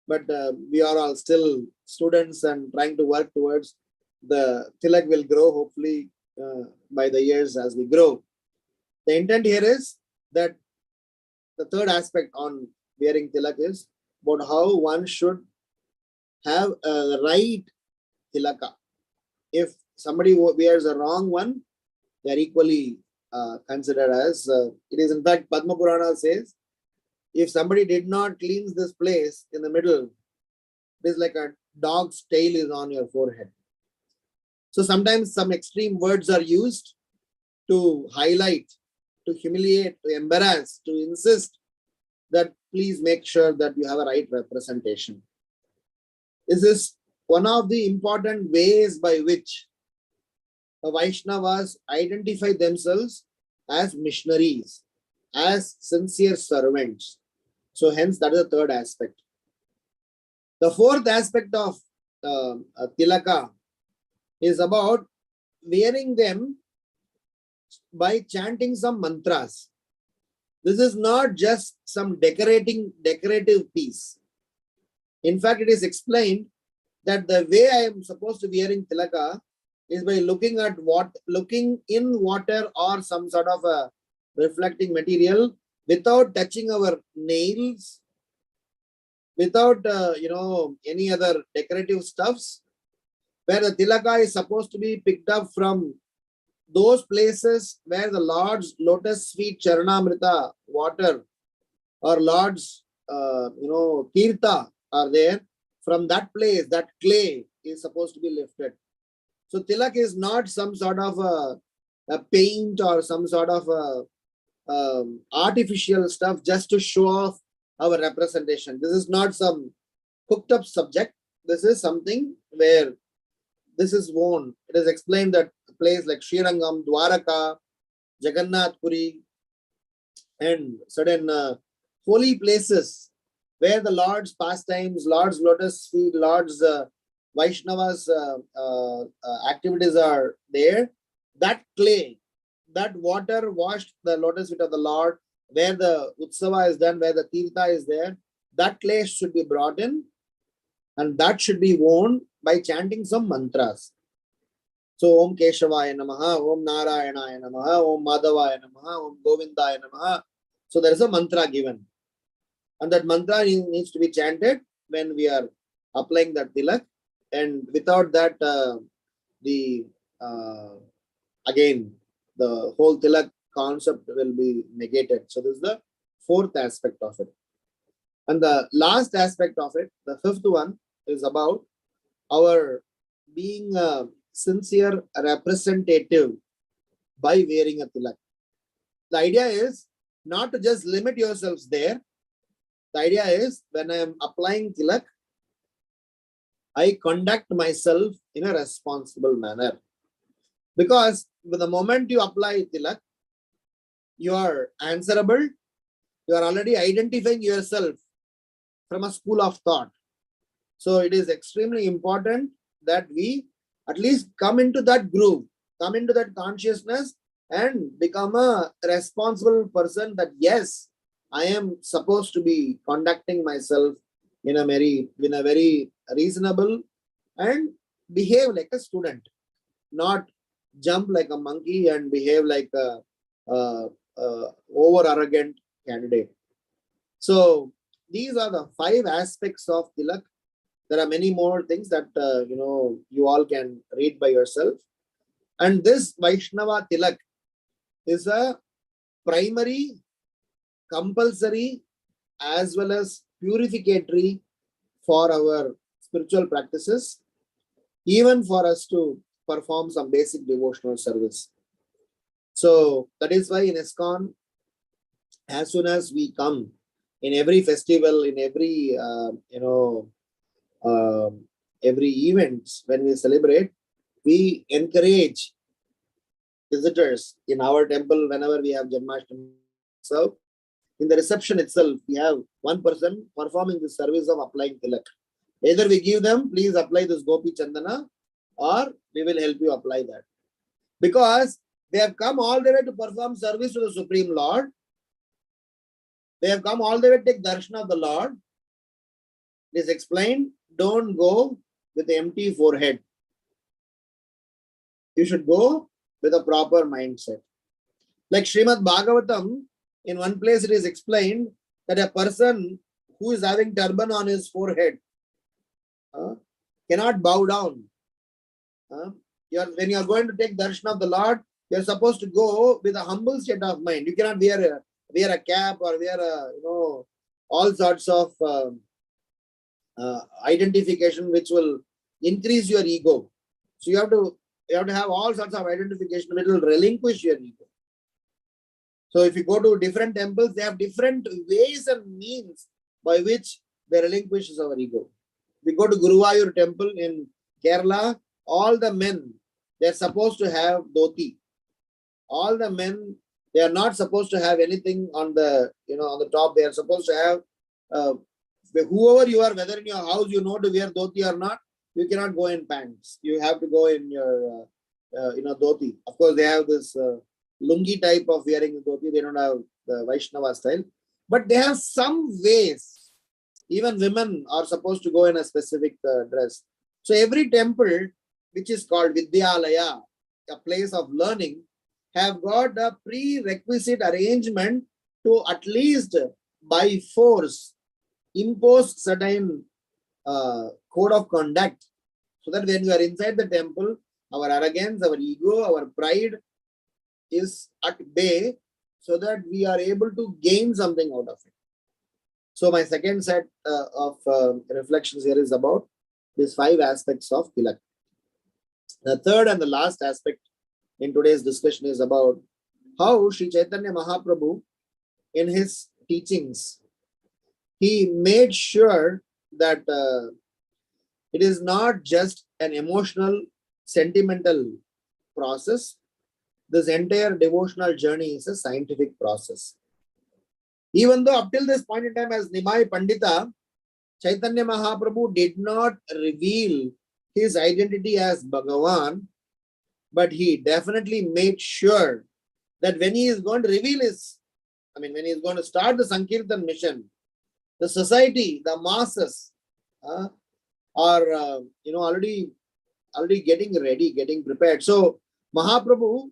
But we are all still students and trying to work towards the tilak will grow hopefully by the years as we grow. The intent here is that the third aspect on wearing tilak is about how one should have a right tilaka. If somebody wears a wrong one, they are equally considered as, it is in fact Padma Purana says, if somebody did not cleanse this place in the middle, it is like a dog's tail is on your forehead. So sometimes some extreme words are used to highlight, to humiliate, to embarrass, to insist that please make sure that you have a right representation. This is one of the important ways by which the Vaishnavas identify themselves as missionaries, as sincere servants. So hence that is the third aspect. The fourth aspect of tilaka is about wearing them by chanting some mantras. This is not just some decorative piece. In fact, it is explained that the way I am supposed to be wearing tilaka is by looking in water or some sort of a reflecting material without touching our nails, without any other decorative stuffs, where the tilaka is supposed to be picked up from those places where the Lord's lotus feet Charanamrita water or Lord's Tirtha are there. From that place, that clay is supposed to be lifted. So tilak is not some sort of a paint or some sort of artificial stuff just to show off our representation. This is not some cooked up subject. This is something where this is worn. It is explained that a place like Srirangam, Dwaraka, Jagannath Puri, and certain holy places where the Lord's pastimes, Lord's lotus feet, Lord's Vaishnavas activities are there, that clay, that water washed the lotus feet of the Lord, where the Utsava is done, where the Tirtha is there, that clay should be brought in and that should be worn by chanting some mantras. So Om Keshavaya Namaha, Om Narayanaya Namaha, Om Madhavaya Namaha, Om Govindaya Namaha. So there is a mantra given. And that mantra needs to be chanted when we are applying that tilak. And without that, again, the whole tilak concept will be negated. So this is the fourth aspect of it. And the last aspect of it, the fifth one, is about our being a sincere representative by wearing a tilak. The idea is not to just limit yourselves there. The idea is when I am applying tilak, I conduct myself in a responsible manner. Because with the moment you apply tilak, you are answerable. You are already identifying yourself from a school of thought. So it is extremely important that we at least come into that groove, come into that consciousness and become a responsible person that yes, I am supposed to be conducting myself in a very reasonable and behave like a student, not jump like a monkey and behave like a over arrogant candidate. So these are the 5 aspects of tilak. There are many more things that you all can read by yourself. And this Vaishnava tilak is a primary, compulsory, as well as purificatory for our spiritual practices, even for us to perform some basic devotional service. So that is why in ISKCON, as soon as we come in every festival, in every every events when we celebrate, we encourage visitors in our temple whenever we have Janmashtami. So in the reception itself, we have one person performing the service of applying tilak. Either we give them, please apply this Gopi Chandana, or we will help you apply that. Because they have come all the way to perform service to the Supreme Lord. They have come all the way to take darshan of the Lord. It is explained, don't go with empty forehead. You should go with a proper mindset. Like Srimad Bhagavatam, in one place it is explained that a person who is having turban on his forehead cannot bow down. When you are going to take darshan of the Lord, you are supposed to go with a humble state of mind. You cannot wear a cap or wear all sorts of identification which will increase your ego. So you have to have all sorts of identification which will relinquish your ego. So if you go to different temples, they have different ways and means by which they relinquish our ego. We go to Guruvayur temple in Kerala, all the men, they are supposed to have dhoti. All the men, they are not supposed to have anything on the top. They are supposed to have whoever you are, whether in your house you know to wear dhoti or not, you cannot go in pants. You have to go in your dhoti. Of course, they have this lungi type of wearing dhoti. They don't have the Vaishnava style, but they have some ways. Even women are supposed to go in a specific dress. So every temple, which is called Vidyalaya, a place of learning, have got a prerequisite arrangement to at least by force impose certain code of conduct, so that when we are inside the temple, our arrogance, our ego, our pride is at bay, so that we are able to gain something out of it. So my second set of reflections here is about these 5 aspects of tilak. The third and the last aspect in today's discussion is about how Sri Caitanya Mahaprabhu, in his teachings, he made sure that it is not just an emotional, sentimental process. This entire devotional journey is a scientific process. Even though up till this point in time, as Nimai Pandita, Caitanya Mahaprabhu did not reveal his identity as Bhagavan, but he definitely made sure that when he is going to reveal when he is going to start the Sankirtan mission, the society, the masses are already getting ready, getting prepared. So Mahaprabhu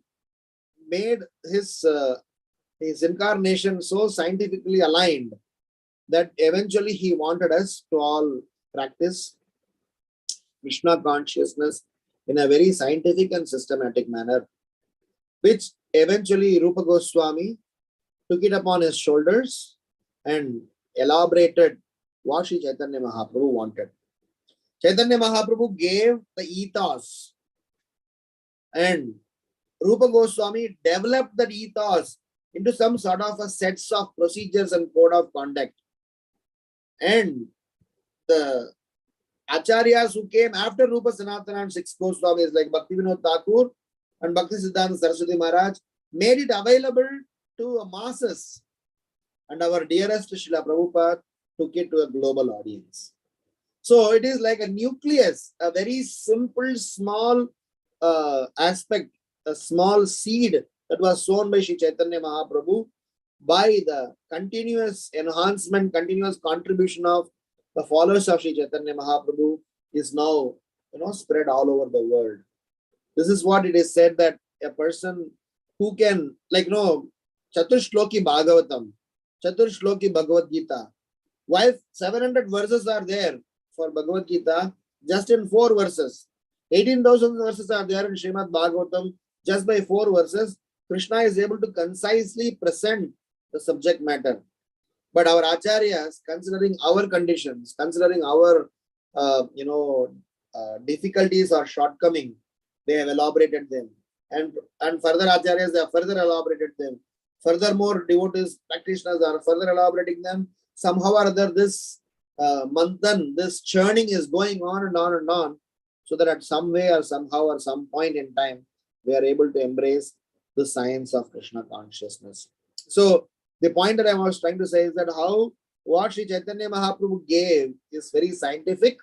made his incarnation so scientifically aligned that eventually he wanted us to all practice Krishna consciousness in a very scientific and systematic manner, which eventually Rupa Goswami took it upon his shoulders and elaborated what Sri Caitanya Mahaprabhu wanted. Caitanya Mahaprabhu gave the ethos, and Rupa Goswami developed that ethos into some sort of a sets of procedures and code of conduct. And the Acharyas who came after Rupa Sanatana and 6 Goswamis like Bhaktivinoda Thakur and Bhakti Siddhanta Saraswati Maharaj made it available to masses. And our dearest Srila Prabhupada took it to a global audience. So it is like a nucleus, a very simple, small aspect, a small seed that was sown by Sri Caitanya Mahaprabhu by the continuous enhancement, continuous contribution of the followers of Sri Caitanya Mahaprabhu is now spread all over the world. This is what it is said, that a person who can, Chaturshloki Bhagavatam, Chaturshloki Bhagavad Gita, while 700 verses are there for Bhagavad Gita, just in 4 verses, 18,000 verses are there in Srimad Bhagavatam, just by 4 verses, Krishna is able to concisely present the subject matter. But our acharyas, considering our conditions, considering our difficulties or shortcoming, they have elaborated them. And further acharyas, they have further elaborated them. Furthermore, devotees, practitioners are further elaborating them. somehow or other this manthan, this churning is going on and on and on, so that at some way or somehow or some point in time, we are able to embrace the science of Krishna consciousness. So the point that I was trying to say is that what Sri Chaitanya Mahaprabhu gave is very scientific,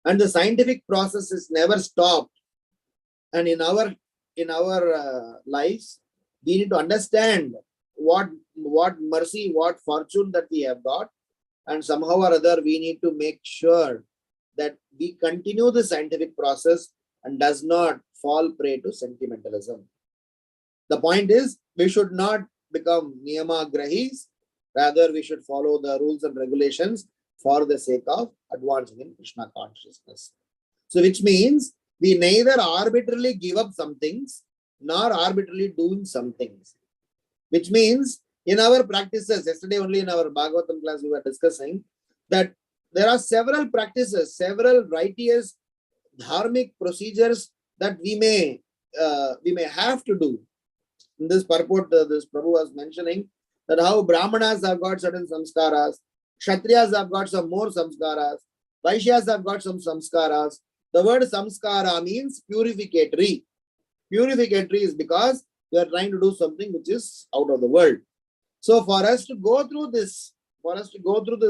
and the scientific process is never stopped. And in our lives, we need to understand what mercy, what fortune that we have got, and somehow or other we need to make sure that we continue the scientific process and does not fall prey to sentimentalism. The point is, we should not become niyamagrahis, rather we should follow the rules and regulations for the sake of advancing in Krishna consciousness. So which means we neither arbitrarily give up some things nor arbitrarily doing some things. Which means in our practices, yesterday only in our Bhagavatam class we were discussing that there are several practices, several righteous dharmic procedures that we may have to do. In this purport, this Prabhu was mentioning that how Brahmanas have got certain samskaras, Kshatriyas have got some more samskaras, Vaishyas have got some samskaras. The word samskara means purificatory. Purificatory is because we are trying to do something which is out of the world. So for us to go through this,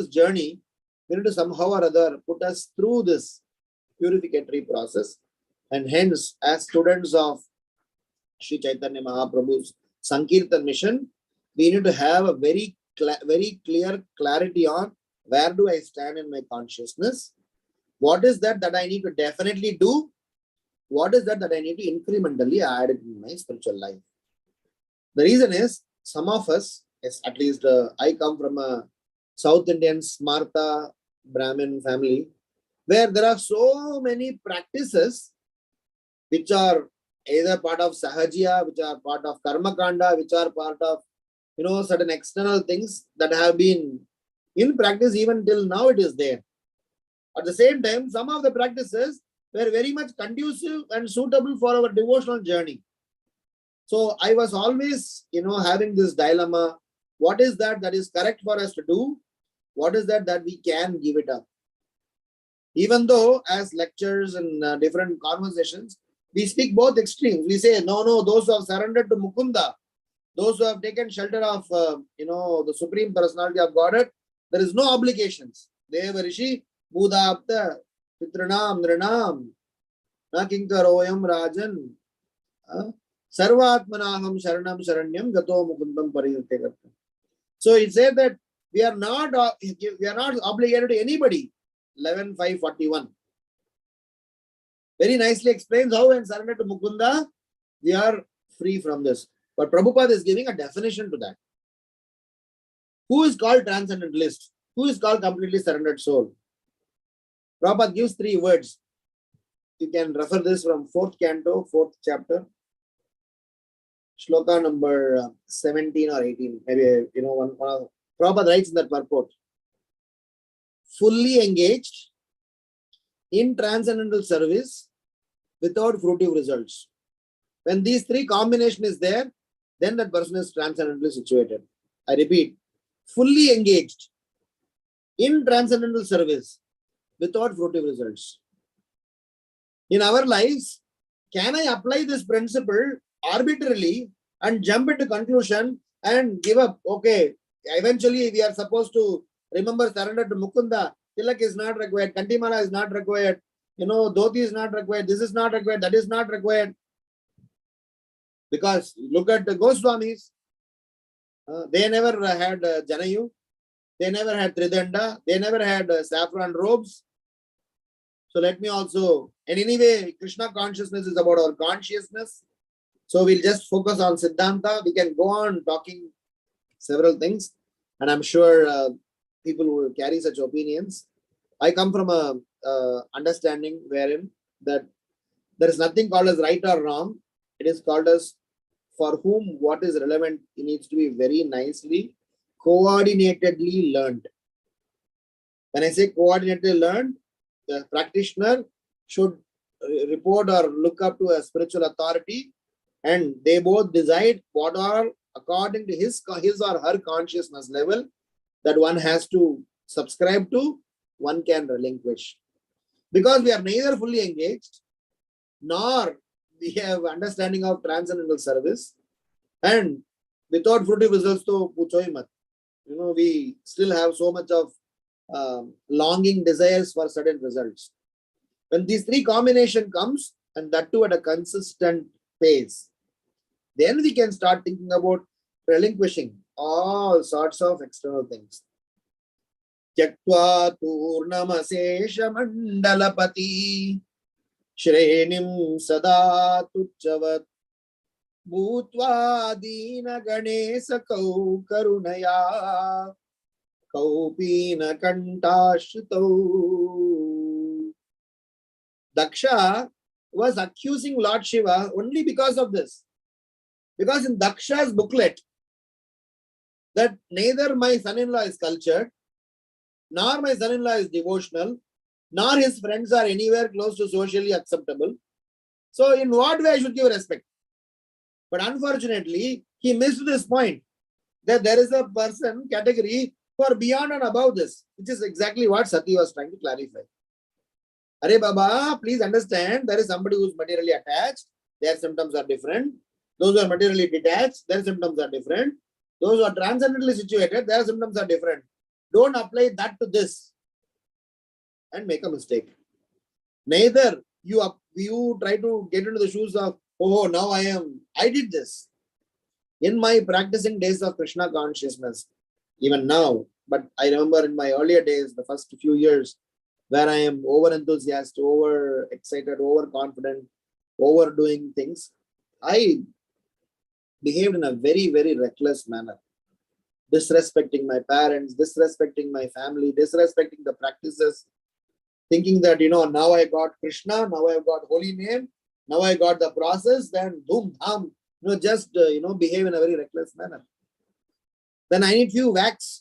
journey, we need to somehow or other put us through this purificatory process. And hence, as students of Sri Chaitanya Mahaprabhu's Sankirtan mission, we need to have a very clear clarity on where do I stand in my consciousness, what is that I need to definitely do, what is that I need to incrementally add in my spiritual life. The reason is, some of us, yes, at least I come from a South Indian Smarta Brahmin family, where there are so many practices which are either part of Sahajiya, which are part of Karma Kanda, which are part of certain external things that have been in practice even till now it is there. At the same time, some of the practices were very much conducive and suitable for our devotional journey. So I was always, having this dilemma. What is that is correct for us to do? What is that we can give it up? Even though as lectures and different conversations, we speak both extremes. We say, no, those who have surrendered to Mukunda, those who have taken shelter of, the Supreme Personality of Godhead, there is no obligations. Deva Rishi, Buddha Apta, Pitranam, Nranam, Nakinkaroyam Rajan, Sarvatmanaham Sharanam Sharanyam, Gato Mukundam Pariyate. So it said that we are not obligated to anybody. 11.5.41. Very nicely explains how when surrender to Mukunda, we are free from this. But Prabhupada is giving a definition to that. Who is called transcendentalist? Who is called completely surrendered soul? Prabhupada gives 3 words. You can refer this from 4th canto, 4th chapter, shloka number 17 or 18. Maybe, one of Prabhupada writes in that purport. Fully engaged in transcendental service without fruitive results. When these 3 combination is there, then that person is transcendentally situated. I repeat, fully engaged in transcendental service without fruitive results. In our lives, can I apply this principle arbitrarily and jump into conclusion and give up? Okay, eventually we are supposed to remember surrender to Mukunda. Tilak is not required. Kantimala is not required. Dhoti is not required. This is not required. That is not required. Because look at the Goswamis. They never had Janayu. They never had Tridanda. They never had saffron robes. So let me also, and anyway, Krishna consciousness is about our consciousness. So we'll just focus on Siddhanta. We can go on talking several things. And I'm sure people will carry such opinions. I come from a understanding wherein that there is nothing called as right or wrong. It is called as for whom what is relevant. It needs to be very nicely, coordinatedly learned. When I say coordinatedly learned, the practitioner should report or look up to a spiritual authority, and they both decide what are according to his or her consciousness level, that one has to subscribe to, one can relinquish. Because we are neither fully engaged, nor we have understanding of transcendental service, and without fruitive results to puchoi mat. We still have so much of longing desires for certain results. When these three combination comes, and that too at a consistent pace, then we can start thinking about relinquishing all sorts of external things. Tyaktva turnamashesha mandalapati shrenim sada tucchavat bhutva dina ganesa kau karunaya kaupina kantashritau. Daksha was accusing Lord Shiva only because of this. Because in Daksha's booklet, that neither my son-in-law is cultured, nor my son-in-law is devotional, nor his friends are anywhere close to socially acceptable. So in what way I should give respect? But unfortunately, he missed this point, that there is a person category who are beyond and above this, which is exactly what Sati was trying to clarify. Arey Baba, please understand, there is somebody who is materially attached, their symptoms are different. Those who are materially detached, their symptoms are different. Those who are transcendentally situated, their symptoms are different. Don't apply that to this and make a mistake. Neither you try to get into the shoes of, oh, now I did this. In my practicing days of Krishna consciousness, even now, but I remember in my earlier days, the first few years, where I am over-enthusiastic, over-excited, overconfident, overdoing things, I behaved in a very, very reckless manner. Disrespecting my parents, disrespecting my family, disrespecting the practices, thinking that, now I got Krishna, now I've got holy name, now I got the process, then boom, just behave in a very reckless manner. Then I need few whacks,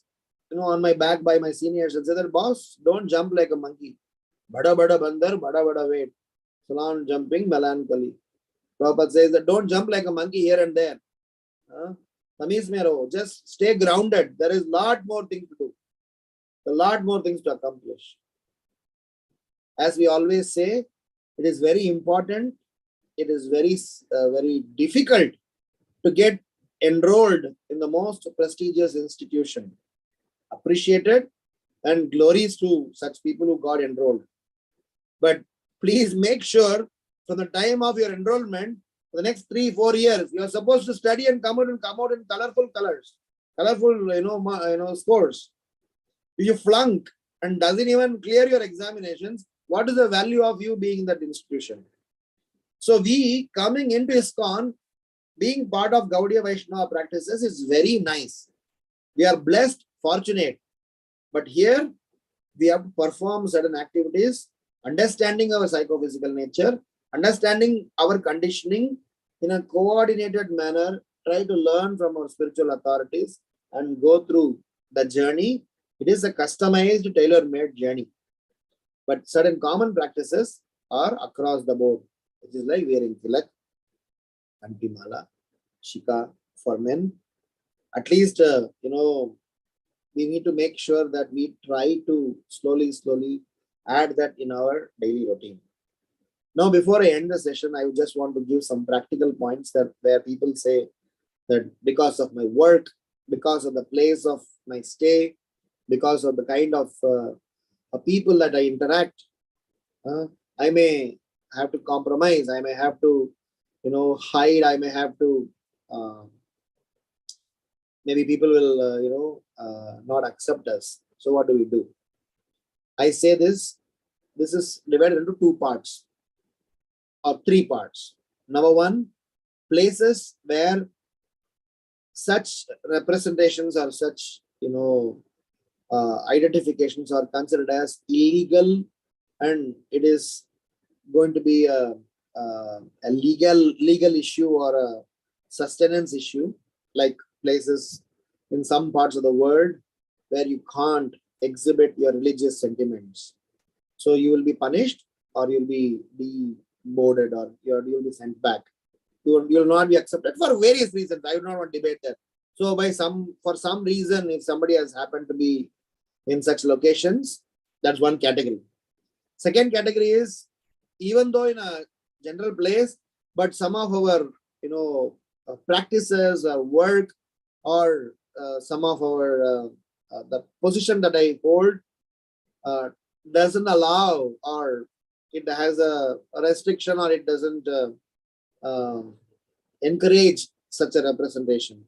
on my back by my seniors and say that, boss, don't jump like a monkey. Bada bada bandar, bada bada weight. Salon jumping melancholy. Prabhupada says that don't jump like a monkey here and there. Tamiz mein raho. Just stay grounded. There is a lot more things to do. A lot more things to accomplish. As we always say, it is very important. It is very, very difficult to get enrolled in the most prestigious institution. Appreciated and glories to such people who got enrolled. But please make sure from the time of your enrollment, for the next 3-4 years, you are supposed to study and come out in colorful colors, colorful, scores. If you flunk and doesn't even clear your examinations, what is the value of you being in that institution? So we coming into ISKCON, being part of Gaudiya Vaishnava practices is very nice. We are blessed, fortunate. But here we have to perform certain activities, understanding our psychophysical nature, understanding our conditioning in a coordinated manner, try to learn from our spiritual authorities and go through the journey. It is a customized, tailor-made journey. But certain common practices are across the board. It is like wearing tilak, antimala, shika for men. At least, we need to make sure that we try to slowly add that in our daily routine. Now, before I end the session, I just want to give some practical points that where people say that because of my work, because of the place of my stay, because of the kind of people that I interact, I may have to compromise. I may have to, hide. I may have to. Maybe people will, not accept us. So what do we do? I say this is divided into 2 parts or 3 parts. Number 1, places where such representations or such, identifications are considered as illegal, and it is going to be a legal issue or a sustenance issue, like places in some parts of the world where you can't exhibit your religious sentiments. So you will be punished, or you'll be demoted, or you'll be sent back. You will not be accepted for various reasons. I do not want to debate that. So for some reason, if somebody has happened to be in such locations, that's one category. Second category is, even though in a general place, but some of our, practices or work, or some of our, the position that I hold doesn't allow, or it has a restriction, or it doesn't encourage such a representation.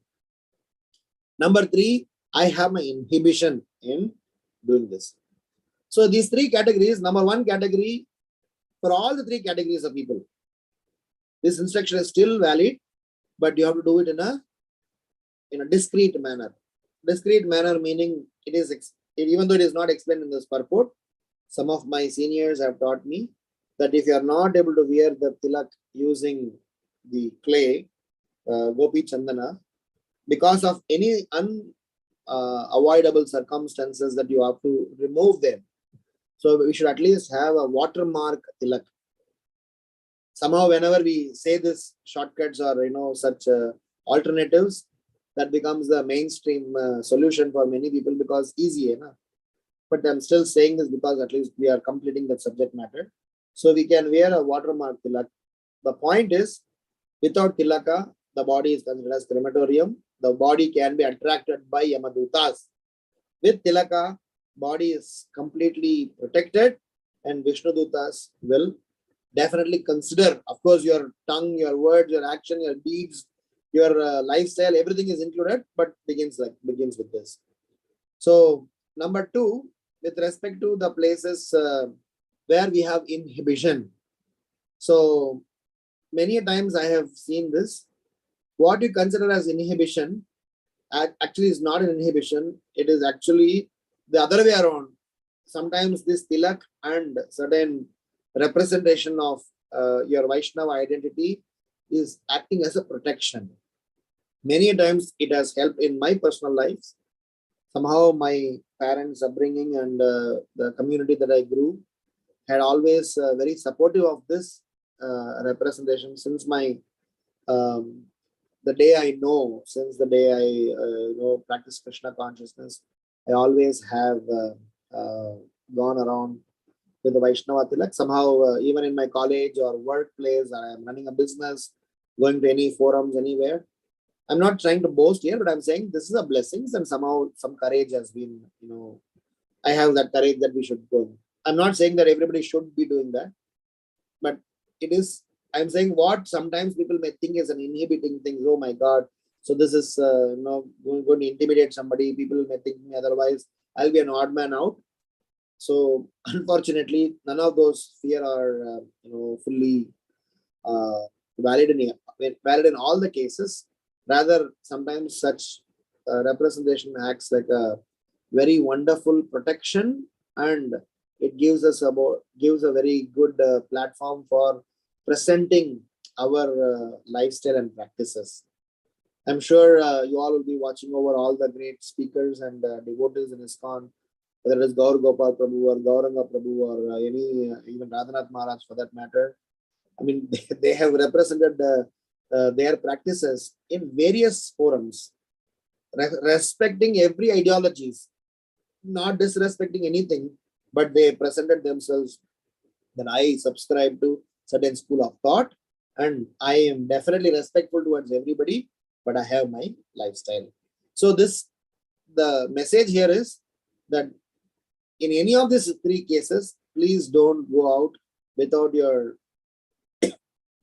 Number 3, I have my inhibition in doing this. So these 3 categories, number 1 category, for all the 3 categories of people, this instruction is still valid, but you have to do it in a discrete manner. Discrete manner meaning even though it is not explained in this purport, some of my seniors have taught me that if you are not able to wear the tilak using the clay, gopi chandana, because of any unavoidable circumstances that you have to remove them. So we should at least have a watermark tilak. Somehow, whenever we say this shortcuts or such alternatives, that becomes the mainstream solution for many people because easy, but I'm still saying this because at least we are completing that subject matter. So we can wear a watermark tilak. The point is, without tilaka, the body is considered as crematorium. The body can be attracted by Yamadutas. With tilaka, body is completely protected, and Vishnudutas will definitely consider, of course, your tongue, your words, your action, your deeds, your lifestyle, everything is included, but begins with this. So number 2, with respect to the places where we have inhibition. So many times I have seen this. What you consider as inhibition actually is not an inhibition. It is actually the other way around. Sometimes this tilak and certain representation of your Vaishnava identity is acting as a protection. Many times it has helped in my personal life. Somehow my parents' upbringing and the community that I grew had always very supportive of this representation since my the day I know, since the day I practice Krishna consciousness. I always have gone around with the Vaishnava tilak. Somehow, even in my college or workplace, I am running a business, going to any forums, anywhere. I'm not trying to boast here, but I'm saying this is a blessing, and somehow some courage has been, I have that courage that we should go. I'm not saying that everybody should be doing that, but it is, I'm saying what sometimes people may think is an inhibiting thing. Oh my God. So this is, going to intimidate somebody. People may think me otherwise. I'll be an odd man out. So unfortunately, none of those fear are, fully valid in all the cases. Rather, sometimes such representation acts like a very wonderful protection, and it gives a very good platform for presenting our lifestyle and practices. I'm sure you all will be watching over all the great speakers and devotees in ISKCON, whether it is Gaur Gopal Prabhu or Gauranga Prabhu or even Radhanath Maharaj for that matter. I mean, they have represented their practices in various forums, respecting every ideologies, not disrespecting anything, but they presented themselves that I subscribe to certain school of thought, and I am definitely respectful towards everybody, but I have my lifestyle. So the message here is that in any of these 3 cases, please don't go out without your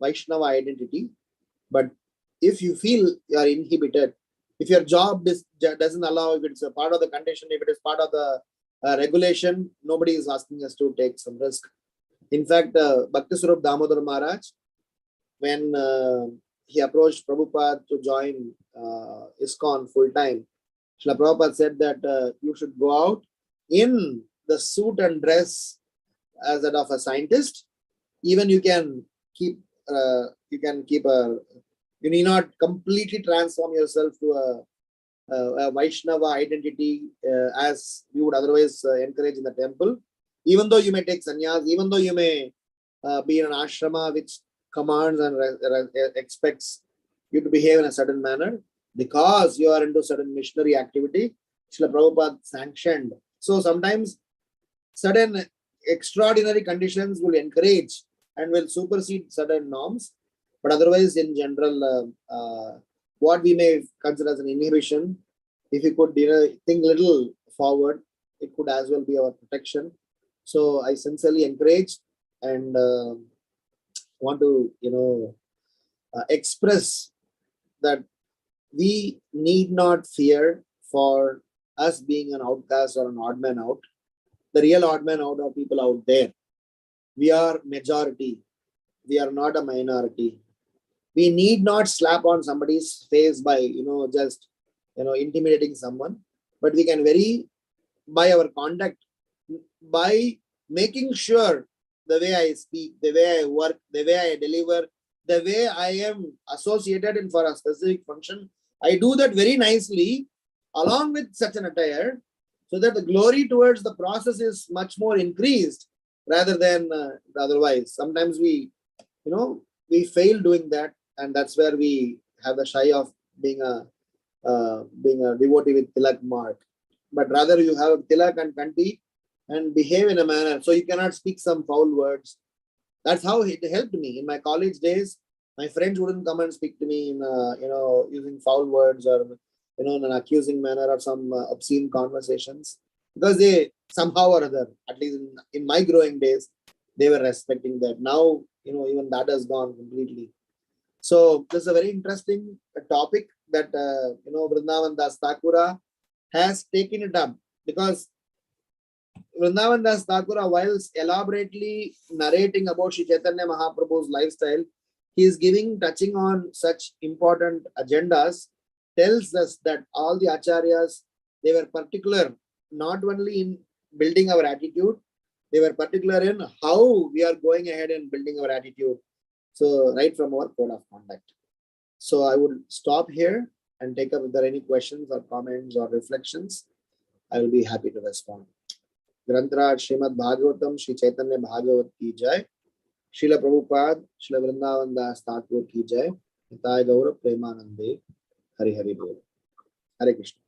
Vaishnava identity. But if you feel you are inhibited, if your job doesn't allow, if it's a part of the condition, if it is part of the regulation, nobody is asking us to take some risk. In fact, Bhakti Swarup Damodar Maharaj, when he approached Prabhupada to join ISKCON full time, Srila Prabhupada said that you should go out in the suit and dress as that of a scientist. Even you need not completely transform yourself to a Vaishnava identity as you would otherwise encourage in the temple. Even though you may take sannyas, even though you may be in an ashrama which commands and expects you to behave in a certain manner, because you are into certain missionary activity, Srila Prabhupada sanctioned. So sometimes certain extraordinary conditions will encourage and will supersede certain norms. But otherwise, in general, what we may consider as an inhibition, if you could think little forward, it could as well be our protection. So I sincerely encourage and want to, express that we need not fear for us being an outcast or an odd man out. The real odd man out are people out there. We are majority. We are not a minority. We need not slap on somebody's face by, just, intimidating someone, but we can by our conduct, by making sure the way I speak, the way I work, the way I deliver, the way I am associated in for a specific function, I do that very nicely along with such an attire, so that the glory towards the process is much more increased rather than otherwise. Sometimes we fail doing that, and that's where we have the shy of being a devotee with tilak mark. But rather you have tilak and kanti and behave in a manner so you cannot speak some foul words. That's how it helped me in my college days. My friends wouldn't come and speak to me in using foul words or in an accusing manner or some obscene conversations, because they somehow or other, at least in my growing days, they were respecting that. Now even that has gone completely. So this is a very interesting topic that Vrindavan Das Thakura has taken it up, because Vrindavan Das Thakura, whilst elaborately narrating about Sri Chaitanya Mahaprabhu's lifestyle, he is touching on such important agendas, tells us that all the acharyas, they were particular not only in building our attitude, they were particular in how we are going ahead and building our attitude. So right from our code of conduct. So I would stop here and take up if there are any questions or comments or reflections. I will be happy to respond. Grantraj Srimad Bhagavatam Shri Chaitanya Bhagavat ki jai. Srila Prabhupada, Srila Vrindavan Das Thakur ki jai. Nitai Gaura Premanande. Hari Hari Bol. Hare Krishna.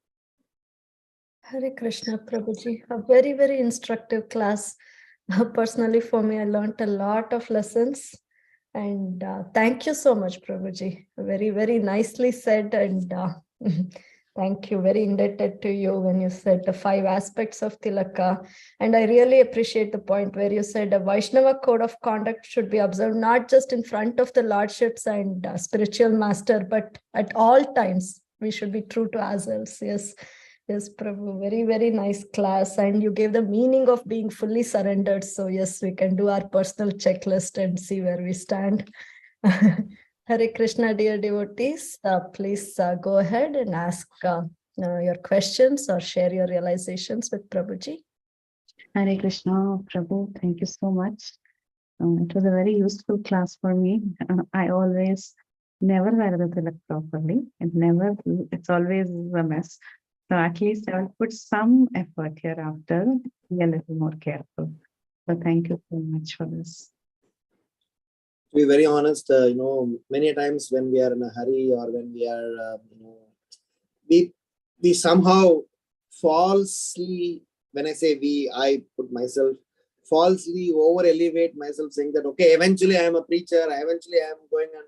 Hare Krishna, Prabhuji. A very, very instructive class. Personally, for me, I learned a lot of lessons. And thank you so much, Prabhuji. Very, very nicely said. And thank you. Very indebted to you when you said the 5 aspects of Tilaka. And I really appreciate the point where you said a Vaishnava code of conduct should be observed, not just in front of the lordships and spiritual master, but at all times. We should be true to ourselves. Yes. Yes, Prabhu, very, very nice class. And you gave the meaning of being fully surrendered. So yes, we can do our personal checklist and see where we stand. Hare Krishna, dear devotees. Please go ahead and ask your questions or share your realizations with Prabhuji. Hare Krishna, Prabhu. Thank you so much. It was a very useful class for me. I always never wear the tilak properly. It's always a mess. So at least I will put some effort hereafter, be a little more careful. So thank you so much for this. To be very honest, many times when we are in a hurry or when we are, we somehow falsely, when I say we, I put myself, falsely over elevate myself, saying that, okay, eventually I am a preacher, eventually I am going and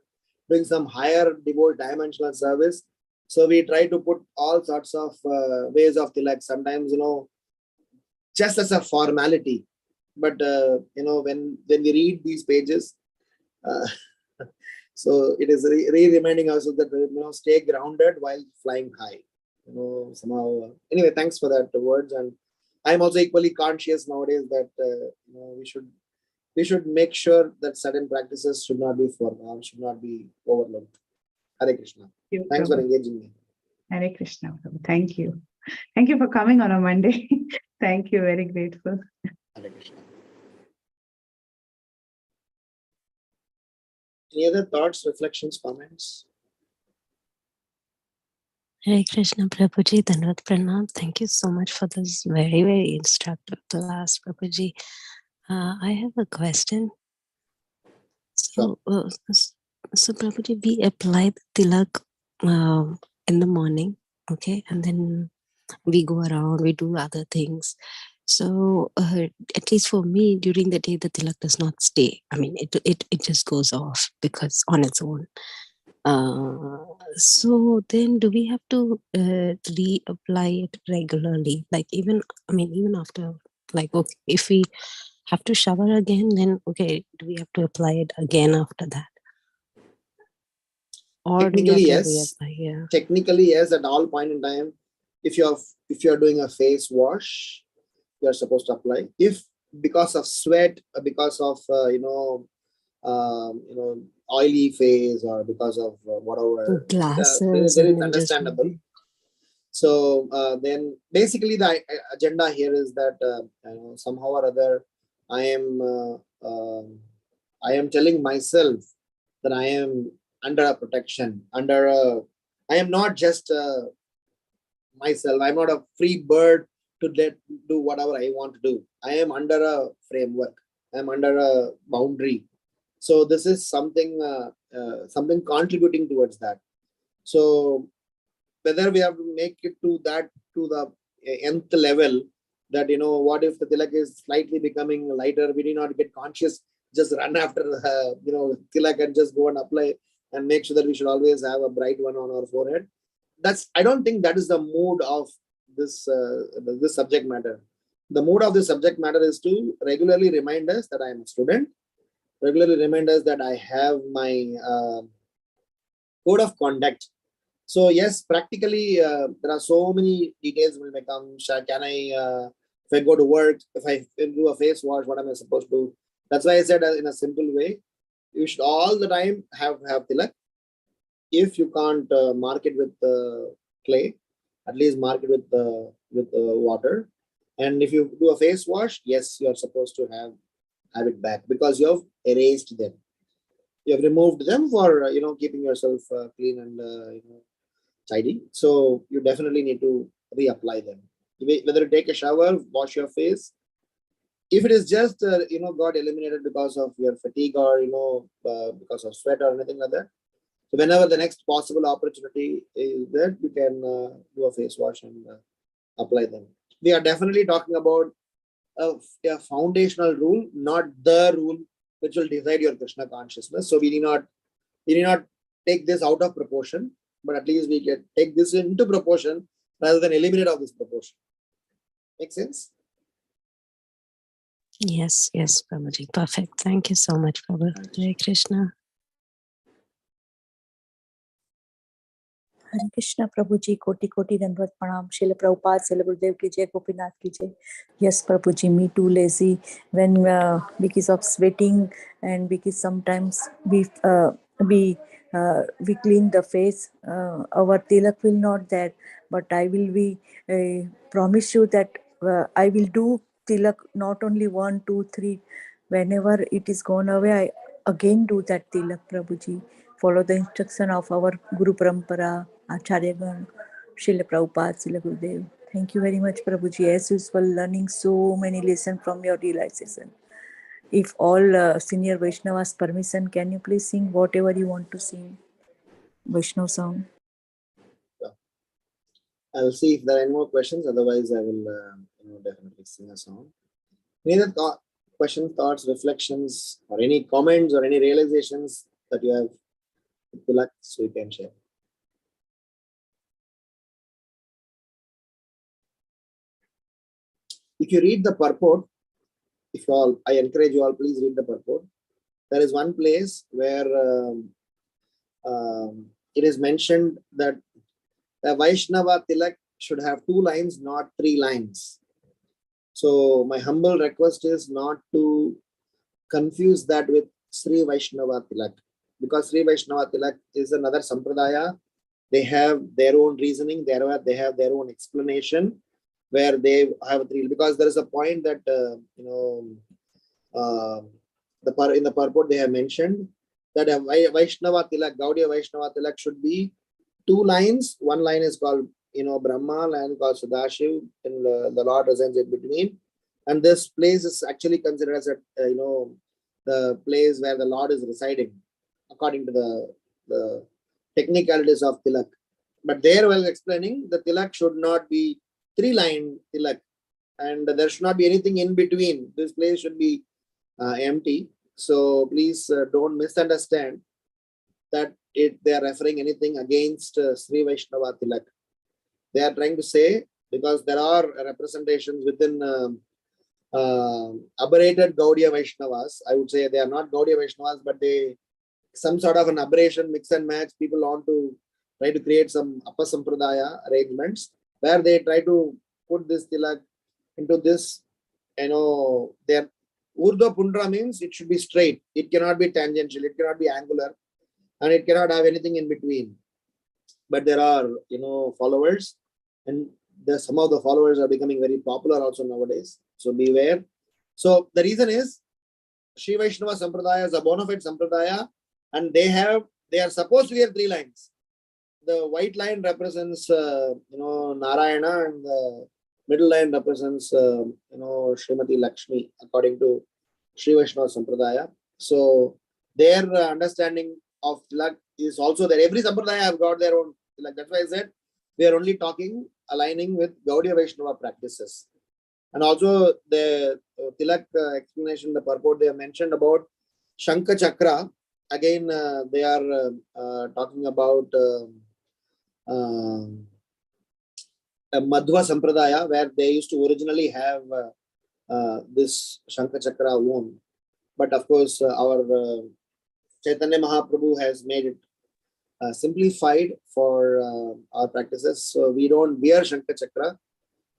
doing some higher devote dimensional service. So we try to put all sorts of ways of tilak, sometimes, just as a formality. But, when we read these pages, so it is reminding us that, stay grounded while flying high. Somehow. Anyway, thanks for that words. And I'm also equally conscious nowadays that, we should make sure that certain practices should not be formal, should not be overlooked. Hare Krishna. Thanks for engaging me. Hare Krishna, Prabhu. Thank you. Thank you for coming on a Monday. Thank you. Very grateful. Hare Krishna. Any other thoughts, reflections, comments? Hare Krishna, Prabhuji. Dandavat Pranam. Thank you so much for this very, very instructive class, Prabhuji. I have a question. So, Prabhuji, we apply the tilak in the morning, okay, and then we go around, we do other things. So at least for me, during the day, the tilak does not stay. I mean, it just goes off because on its own. So then do we have to reapply it regularly? Like even after, like, okay, if we have to shower again, then okay, do we have to apply it again after that? Or do we have Technically, to yes. reapply? Yeah. Technically, yes. At all point in time, if you're doing a face wash, you're supposed to apply. If because of sweat, because of oily face, or because of whatever, Glasses there and is then just understandable. So then basically the agenda here is that somehow or other I am telling myself that I am under a protection, I am not just myself. I'm not a free bird to do whatever I want to do. I am under a framework. I'm under a boundary. So this is something contributing towards that. So whether we have to make it to the nth level, that what if the tilak is slightly becoming lighter, we do not get conscious, just run after tilak and just go and apply and make sure that we should always have a bright one on our forehead. I don't think that is the mood of this this subject matter. The mood of this subject matter is to regularly remind us that I am a student, regularly remind us that I have my code of conduct. So yes, practically there are so many details will become. Can I, if I go to work, if I do a face wash, what am I supposed to do? That's why I said in a simple way, you should all the time have tilak. If you can't mark it with clay, at least mark it with water. And if you do a face wash, yes, you are supposed to have it back, because you have erased them. You have removed them for keeping yourself clean and tidy. So you definitely need to reapply them. Whether you take a shower, wash your face. If it is just got eliminated because of your fatigue, or because of sweat or anything like that, so whenever the next possible opportunity is there, you can do a face wash and apply them. We are definitely talking about a foundational rule, not the rule which will decide your Krishna consciousness. So we need not take this out of proportion, but at least we can take this into proportion rather than eliminate of this proportion. Make sense? Yes, Prabhuji. Perfect. Thank you so much, Prabhu. Hare Krishna. Hare Krishna, Prabhuji, koti koti dandavat pranam. Srila Prabhupada, Srila Gurudev ki jai, Gopinath ki jai. Yes, Prabhuji, me too lazy when because of sweating, and because sometimes we clean the face. Our tilak will not that, but I will be promise you that I will do tilak not only 1, 2, 3. Whenever it is gone away, I again do that tilak, Prabhuji. Follow the instruction of our Guru Parampara, Acharyagan, Srila Prabhupada, Srila Gurudev. Thank you very much, Prabhuji. As usual, learning so many lessons from your realization. If all senior Vaishnavas permission, can you please sing whatever you want to sing? Vaishnav song. I'll see if there are any more questions. Otherwise, I will definitely sing a song. Any other questions, thoughts, reflections, or any comments or any realizations that you have? Tilak, so you can share. If you read the purport, I encourage you all, please read the purport. There is one place where it is mentioned that the Vaishnava Tilak should have 2 lines, not 3 lines. So my humble request is not to confuse that with Sri Vaishnava Tilak, because Sri Vaishnava Tilak is another sampradaya. They have their own reasoning, they have their own explanation, where they have 3, because there is a point that in the purport they have mentioned that a Vaishnava Tilak, Gaudiya Vaishnava Tilak should be 2 lines. One line is called Brahma, line called Sadashiv, and the Lord resides in between. And this place is actually considered as the place where the Lord is residing, according to the technicalities of Tilak. But there while explaining, the tilak should not be 3-line tilak, and there should not be anything in between. This place should be empty. So please don't misunderstand that they are referring anything against Sri Vaishnava tilak. They are trying to say, because there are representations within aberrated Gaudiya Vaishnavas. I would say they are not Gaudiya Vaishnavas, but they some sort of an aberration, mix and match. People want to try to create some Apasampradaya arrangements where they try to put this tilak into this, their Urdhva Pundra means it should be straight. It cannot be tangential. It cannot be angular, and it cannot have anything in between. But there are, followers, and some of the followers are becoming very popular also nowadays. So beware. So the reason is Sri Vaishnava Sampradaya is a bona fide Sampradaya, and they are supposed to wear 3 lines. The white line represents, Narayana, and the middle line represents, Srimati Lakshmi, according to Sri Vaishnava Sampradaya. So their understanding of tilak is also there. Every Sampradaya have got their own tilak. That's why I said we are only aligning with Gaudiya Vaishnava practices. And also the tilak explanation, the purport they have mentioned about Shankha Chakra. Again, they are talking about Madhva Sampradaya, where they used to originally have this Shankha Chakra worn. But of course, our Caitanya Mahaprabhu has made it simplified for our practices. So we don't wear Shankha Chakra.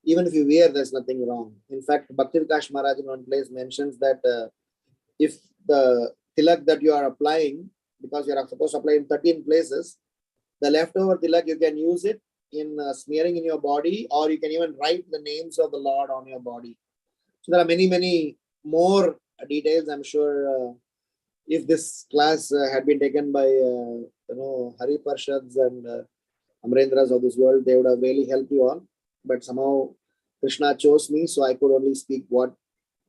Even if you wear, there's nothing wrong. In fact, Bhakti Vikash Maharaj in one place mentions that if the tilak that you are applying, because you are supposed to apply in 13 places, the leftover tilak, you can use it in smearing in your body, or you can even write the names of the Lord on your body. So there are many, many more details. I'm sure if this class had been taken by Hari Parshads and Amrendras of this world, they would have really helped you all. But somehow Krishna chose me, so I could only speak what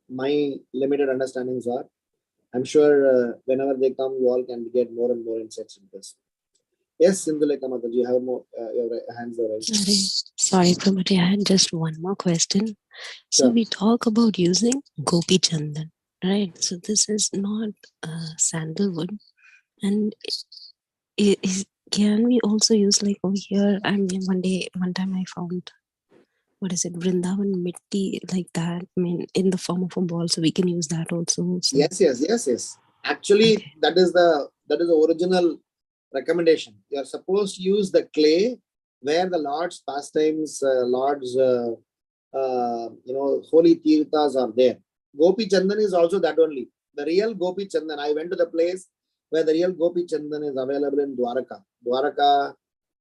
my limited understandings are. I'm sure whenever they come, you all can get more and more insights in this. Yes, Sindhulekha Mataji, you have more, your hands are raised. Sorry, Prabhuji, I had just one more question. So Sure. we talk about using Gopi Chandan, right? So this is not sandalwood, and can we also use, like, over here? I mean, one time I found, what is it, Vrindavan Mitti, like that. I mean, in the form of a ball, so we can use that also. So. Yes. Actually, Okay. that is the original recommendation. You are supposed to use the clay where the Lord's pastimes, Lord's holy tirthas are there. Gopi Chandan is also that only. The real Gopi Chandan. I went to the place where the real Gopi Chandan is available in Dwaraka,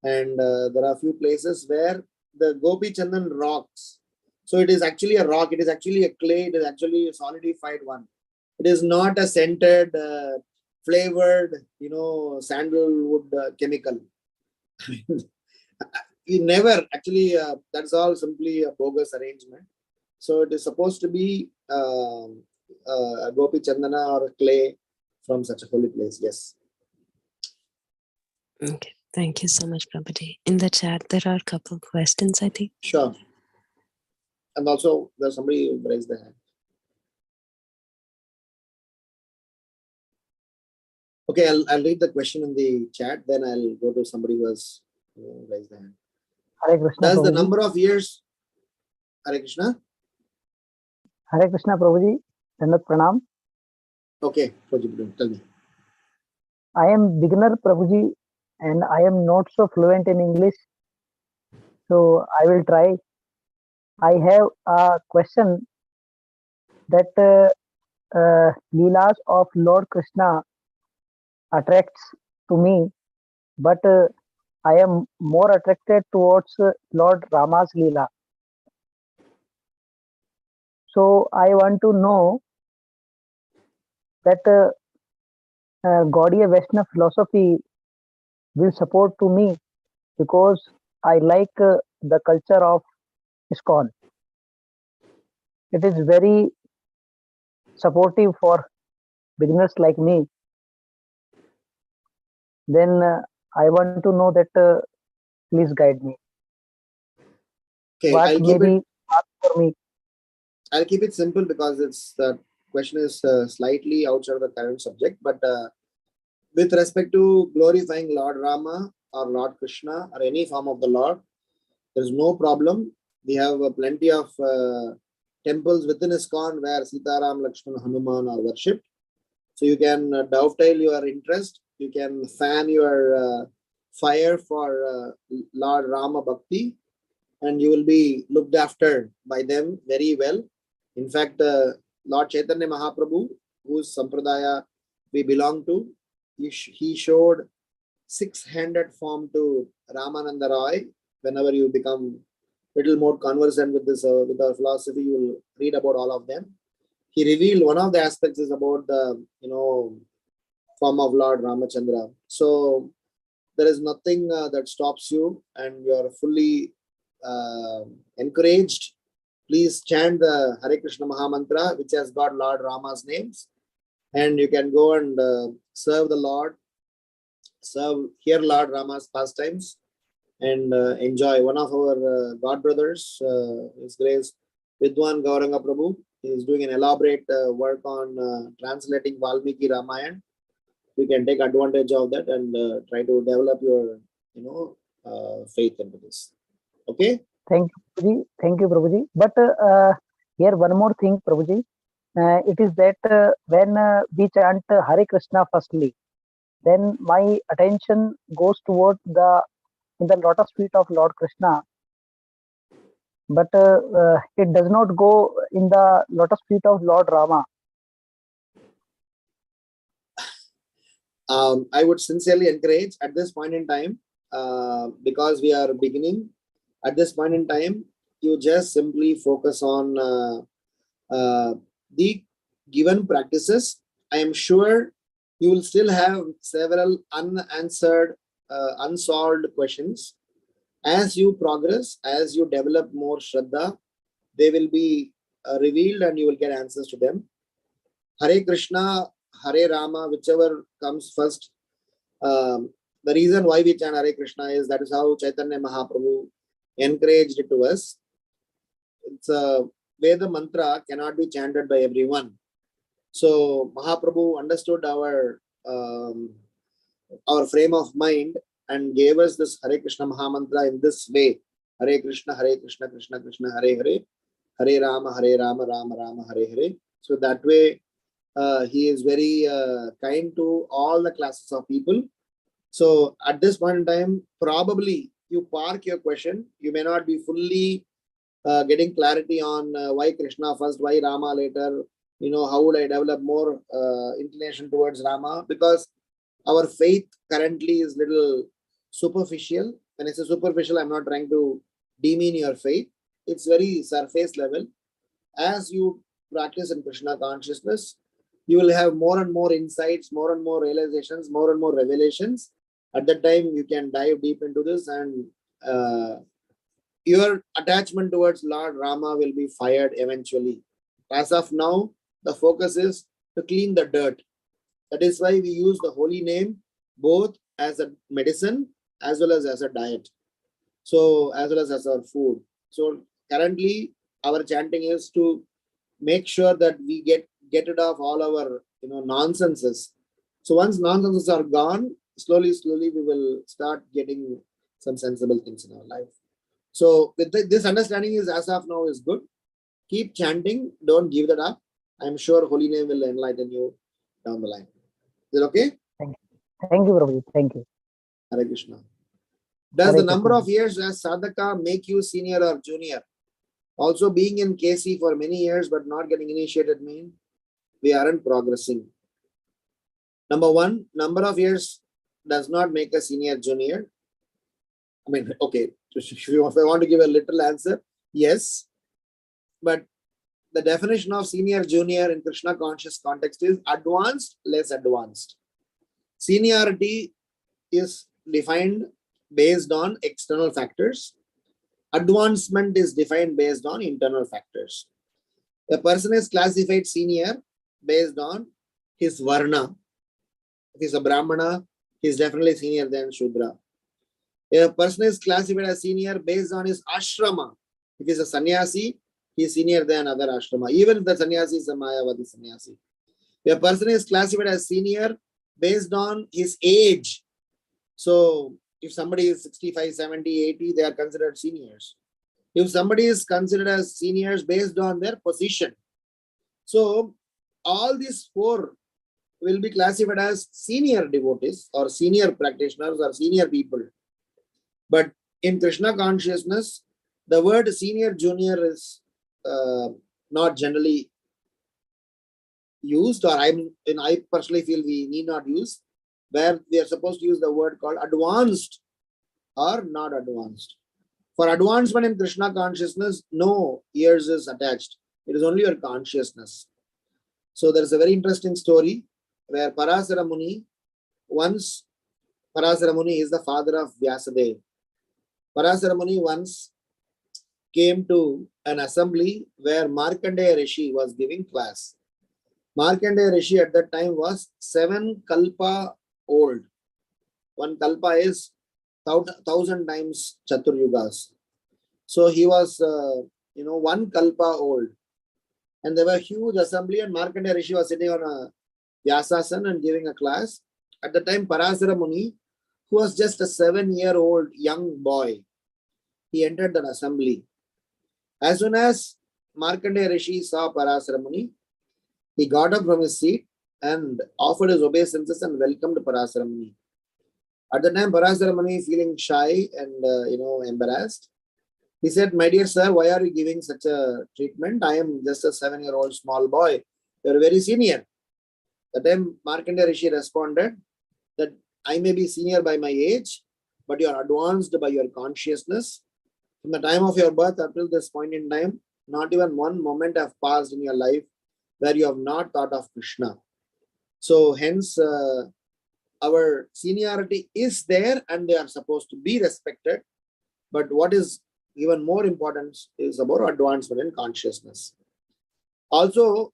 and there are a few places where the Gopi Chandan rocks. So it is actually a rock. It is actually a clay. It is actually a solidified one. It is not a scented, flavored, sandalwood chemical. We never actually. That's all simply a bogus arrangement. So it is supposed to be a Gopi Chandana or a clay from such a holy place. Yes. Okay. Thank you so much, Prabhuji. In the chat, there are a couple of questions, I think. Sure. And also, there's somebody who raised their hand. Okay, I'll read the question in the chat, then I'll go to somebody who has raised their hand. Hare Krishna, Does the Prabhuji. number of years, Hare Krishna? Hare Krishna, Prabhuji. Dandat Pranam. Okay, Prabhuji, tell me. I am beginner, Prabhuji, and I am not so fluent in English. So I will try. I have a question that Leelas of Lord Krishna attracts to me, but I am more attracted towards Lord Rama's Leela. So I want to know that Gaudiya Vaishnava philosophy will support to me because I like the culture of ISKCON. It is very supportive for beginners like me. Then I want to know that please guide me. Okay, What I'll may keep it. be asked for me? I'll keep it simple because it's the question is slightly outside of the current subject. But with respect to glorifying Lord Rama or Lord Krishna or any form of the Lord, there is no problem. We have plenty of temples within ISKCON where Sitaram, Lakshmana, Hanuman are worshipped. So you can dovetail your interest. You can fan your fire for Lord Rama Bhakti, and you will be looked after by them very well. In fact, Lord Chaitanya Mahaprabhu, whose sampradaya we belong to, he showed six-handed form to Ramananda Roy. Whenever you become little more conversant with this with our philosophy, you will read about all of them. He revealed one of the aspects is about the form of Lord Ramachandra. So there is nothing that stops you, and you are fully encouraged. Please chant the Hare Krishna Maha Mantra, which has got Lord Rama's names, and you can go and serve the Lord, hear Lord Rama's pastimes, and enjoy. One of our God brothers, His Grace Vidwan Gauranga Prabhu, is doing an elaborate work on translating Valmiki Ramayana. You can take advantage of that and try to develop your faith into this. Okay. Thank you, Prabhuji. Thank you, Prabhuji. But here one more thing, Prabhuji. It is that when we chant Hare Krishna firstly, then my attention goes towards in the lotus feet of Lord Krishna, but it does not go in the lotus feet of Lord Rama. I would sincerely encourage at this point in time, because we are beginning, at this point in time, you just simply focus on the given practices. I am sure you will still have several unanswered, unsolved questions. As you progress, as you develop more Shraddha, they will be revealed and you will get answers to them. Hare Krishna, Hare Rama, whichever comes first. The reason why we chant Hare Krishna is that is how Chaitanya Mahaprabhu encouraged it to us. It's a Veda mantra cannot be chanted by everyone. So Mahaprabhu understood our frame of mind and gave us this Hare Krishna Maha Mantra in this way. Hare Krishna, Krishna Krishna, Hare Hare, Hare Rama, Rama Rama, Hare Hare. So that way, he is very kind to all the classes of people. So at this point in time, probably you park your question. You may not be fully getting clarity on why Krishna first, why Rama later. How would I develop more inclination towards Rama? Because our faith currently is little superficial. When I say superficial, I'm not trying to demean your faith. It's very surface level. As you practice in Krishna consciousness, you will have more and more insights, more and more realizations, more and more revelations. At that time, you can dive deep into this, and your attachment towards Lord Rama will be fired eventually. As of now, the focus is to clean the dirt. That is why we use the holy name both as a medicine as well as a diet. So as well as our food. So currently our chanting is to make sure that we get rid of all our nonsenses. So once nonsenses are gone, slowly we will start getting some sensible things in our life. So with this understanding is as of now is good. Keep chanting, don't give that up. I'm sure holy name will enlighten you down the line. Is it okay? Thank you, Prabhuji. Thank you. Hare Krishna. Does the number of years as sadhaka make you senior or junior? Also, being in KC for many years but not getting initiated mean we aren't progressing. Number one, number of years does not make a senior junior. I mean, okay, if I want to give a literal answer, yes. But the definition of senior junior in Krishna conscious context is advanced, less advanced. Seniority is defined based on external factors. Advancement is defined based on internal factors. A person is classified senior based on his varna. If he's a Brahmana, he's definitely senior than Shudra. A person is classified as senior based on his ashrama. If he is a sannyasi, he is senior than other ashrama, even if the sannyasi is a Mayavadi sannyasi. A person is classified as senior based on his age. So if somebody is 65, 70, 80, they are considered seniors. If somebody is considered as seniors based on their position. So all these four will be classified as senior devotees or senior practitioners or senior people. But in Krishna consciousness, the word senior, junior is not generally used, or I personally feel we need not use, where we are supposed to use the word called advanced or not advanced. For advancement in Krishna consciousness, no years is attached. It is only your consciousness. So there is a very interesting story where Parasara Muni, once Parasara Muni is the father of Vyasadeva. Parasara Muni once came to an assembly where Markandeya Rishi was giving class. Markandeya Rishi at that time was 7 kalpa old. 1 kalpa is 1000 times Chaturyugas. So he was, 1 kalpa old. And there were huge assembly, and Markandeya Rishi was sitting on a Vyasasan and giving a class. At the time, Parasara Muni, who was just a 7-year-old young boy, he entered that assembly. As soon as Markandeya Rishi saw Parasara Muni, he got up from his seat and offered his obeisances and welcomed Parasara Muni. At the time, Parasara Muni, feeling shy and embarrassed, he said, "My dear sir, why are you giving such a treatment? I am just a 7-year-old small boy. You are very senior." At the time, Markandeya Rishi responded that I may be senior by my age, but you are advanced by your consciousness. From the time of your birth up till this point in time, not even one moment have passed in your life where you have not thought of Krishna. So hence, our seniority is there and they are supposed to be respected. But what is even more important is about advancement in consciousness. Also,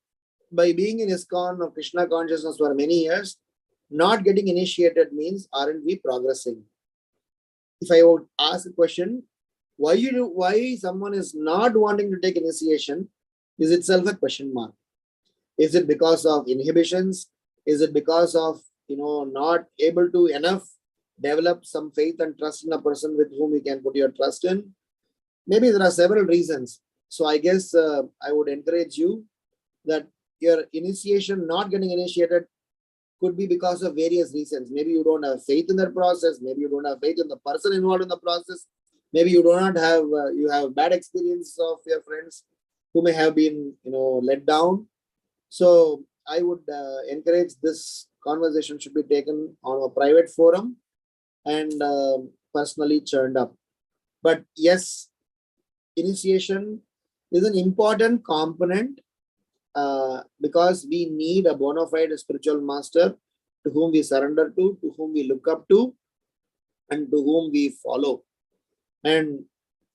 by being in ISKCON of Krishna consciousness for many years, not getting initiated means aren't we progressing? If I would ask a question, why someone is not wanting to take initiation is itself a question mark. Is it because of inhibitions? Is it because of not able to enough develop some faith and trust in a person with whom you can put your trust in? Maybe there are several reasons. So I guess I would encourage you that your initiation, not getting initiated, could be because of various reasons. Maybe you don't have faith in that process. Maybe you don't have faith in the person involved in the process. Maybe you do not have, you have bad experience of your friends who may have been, let down. So I would encourage this conversation should be taken on a private forum and personally churned up. But yes, initiation is an important component because we need a bona fide spiritual master to whom we surrender to whom we look up to, and to whom we follow. And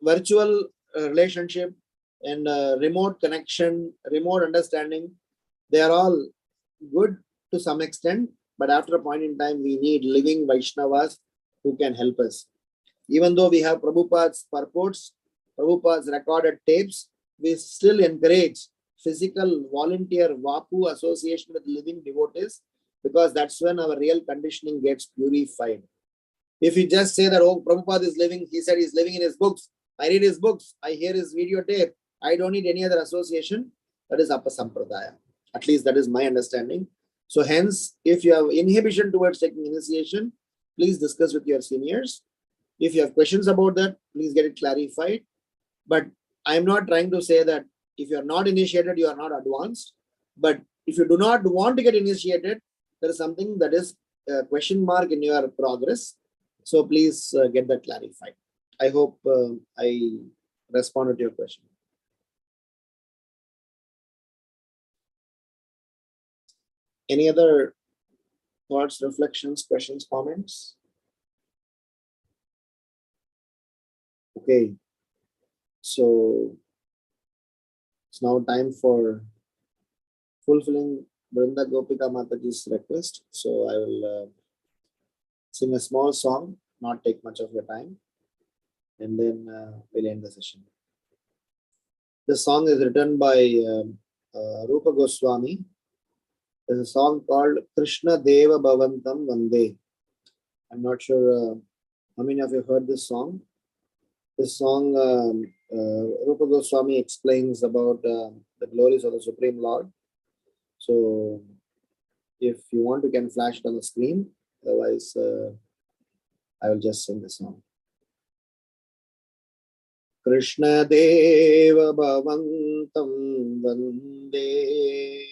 virtual relationship and remote connection, remote understanding, they are all good to some extent, but after a point in time, we need living Vaishnavas who can help us. Even though we have Prabhupada's purports, Prabhupada's recorded tapes, we still encourage physical volunteer Vapu association with living devotees, because that's when our real conditioning gets purified. If you just say that, oh, Prabhupada is living, he said he's living in his books, I read his books, I hear his video tape, I don't need any other association, that is Apasampradaya. At least that is my understanding. So hence, if you have inhibition towards taking initiation, please discuss with your seniors. If you have questions about that, please get it clarified. But I'm not trying to say that if you are not initiated, you are not advanced. But if you do not want to get initiated, there is something that is a question mark in your progress. So please get that clarified. I hope I responded to your question. Any other thoughts, reflections, questions, comments? Okay. So it's now time for fulfilling Brinda Gopika Mataji's request. So I will sing a small song not take much of your time, and then we'll end the session. This song is written by Rupa Goswami. There's a song called Krishna Deva Bhavantam Vande. I'm not sure how many of you heard this song. This song, Rupa Goswami explains about the glories of the Supreme Lord. So, if you want, you can flash it on the screen. Otherwise, I will just sing the song. Krishna Deva Bhavantam Vande.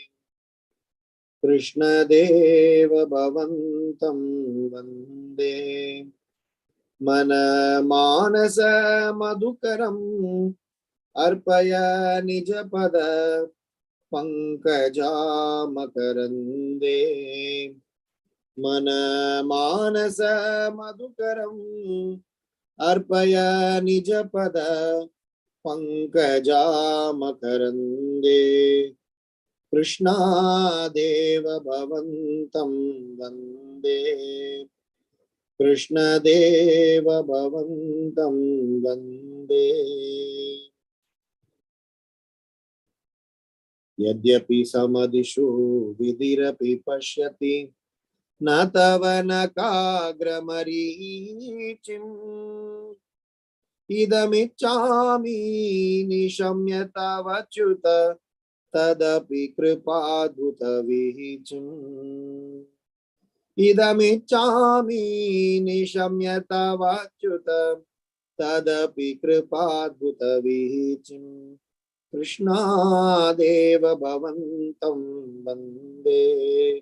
Krishna Deva Bhavantam Vande. Mana Manasa Madhukaram Arpaya Nijapada Pankaja Makarande. Mana Manasa Madhukaram Arpaya Nijapada Pankaja Makarande. Krishna Deva Bhavantam Vande. Krishna Deva Bhavantam Vande. Yadyapi samadishu vidirapi pashyati natavana kagramarichim idamichami nishamyata vachyuta tadapi kripadhuta vihichim idamichami nishamyata vachyuta tadapi kripadhuta vihichim Krishna Deva Bhavantam Vande.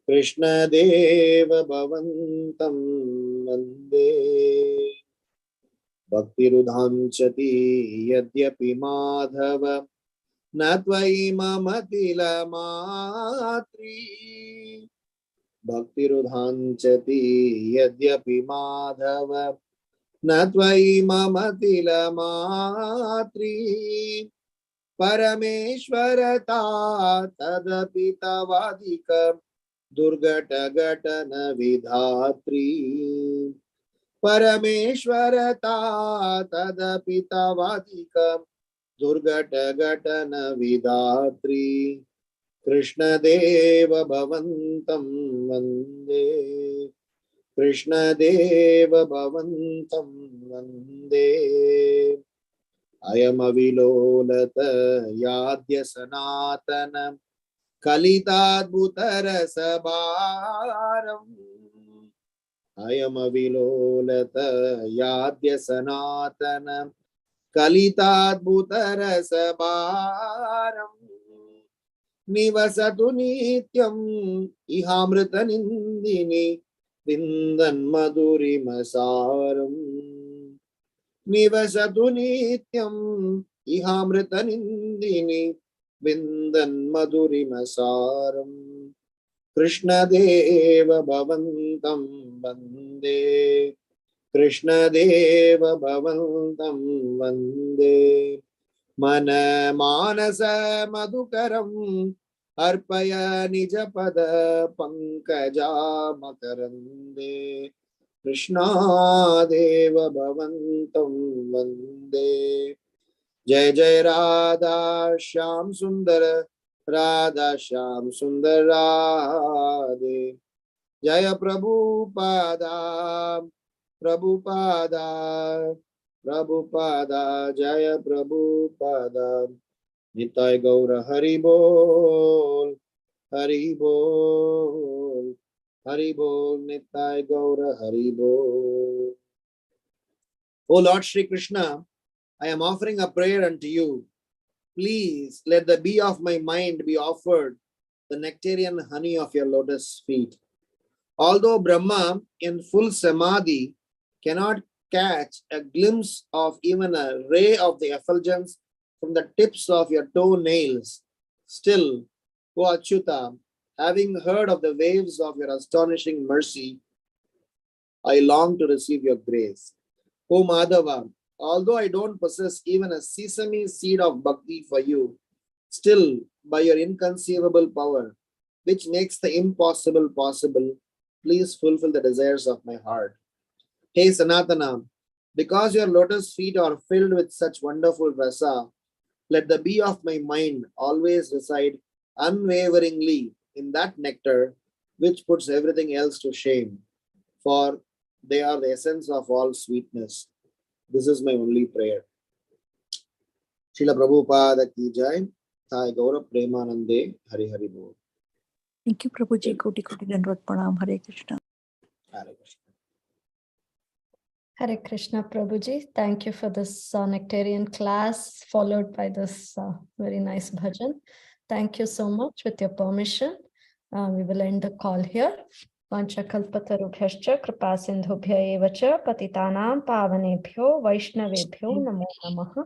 Krishna Deva Bhavantam Vande. Bhakti Rudhamchati Yadyapi Madhava Natvai Mamatila Matri. Bhakti Rudhamchati Yadyapi Madhava Natvai Mamatila Matri. Parameshwarata tadapi tavadika durgata gatana vidhatri. Parameshwarata tadapi tavadika durgata gatana vidhatri. Krishna Deva Bhavantam Vande. Krishna Deva Bhavantam Vande. Ayam avilolata yadya sanatana kalitadbhutara sabharam. Ayam avilolata yadya sanatana kalitadbhutara sabharam. Nivasatu nityam ihamrita nindini vindan madhuri masaram. Nivasatu nityam ihamrita nindini vindan madhuri masaram. Krishna Deva Bhavantam Vande. Krishna Deva Bhavantam Vande. Mana Manasa Madhukaram Arpaya Nijapada Pankaja Makarande. Krishna Deva Bhavantam Vande. Jai Jai Radha Shyam Sundar Radha Shyam Sundar Radhe. Jaya Prabhupada Prabhupada Prabhupada Jaya Prabhupada. Nitai Gaura Hari Bol Hari Bol Hari Bol Nitai Gaura Hari Bol. O Lord Shri Krishna, I am offering a prayer unto you. Please let the bee of my mind be offered the nectarian honey of your lotus feet. Although Brahma in full samadhi cannot catch a glimpse of even a ray of the effulgence from the tips of your toenails, still, O Achyuta, having heard of the waves of your astonishing mercy, I long to receive your grace. O Madhava, although I don't possess even a sesame seed of bhakti for you, still, by your inconceivable power, which makes the impossible possible, please fulfill the desires of my heart. Hey Sanatana, because your lotus feet are filled with such wonderful rasa, let the bee of my mind always reside unwaveringly in that nectar which puts everything else to shame, for they are the essence of all sweetness. This is my only prayer. Srila Prabhupada ki jai. Thai Gaurav Premanande. Hari Hari Bol. Thank you, Prabhuji. Koti Koti Dandvat Pranam. Hare Krishna. Hare Krishna. Hare Krishna, Prabhuji. Thank you for this nectarian class, followed by this very nice bhajan. Thank you so much. With your permission, we will end the call here. Vanchakalpatarubhyascha kripasindhubhya eva cha patitanam pavanebhyo vaishnavebhyo namo namaha.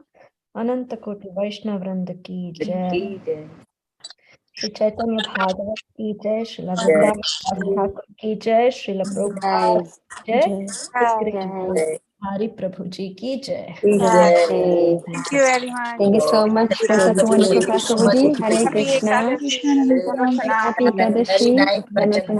Anantakoti Vaishnavrinda ki jai. Shri Caitanya Bhagavata ki jai. Srila Vrindavan Thakur ki jai. Srila Prabhupada ki jai. Shri Hari Prabhuji ki jai. Thank you very much. you so much for such a wonderful class, Prabhuji. Hare Happy Krishna. Ekadashi. Happy Ekadashi.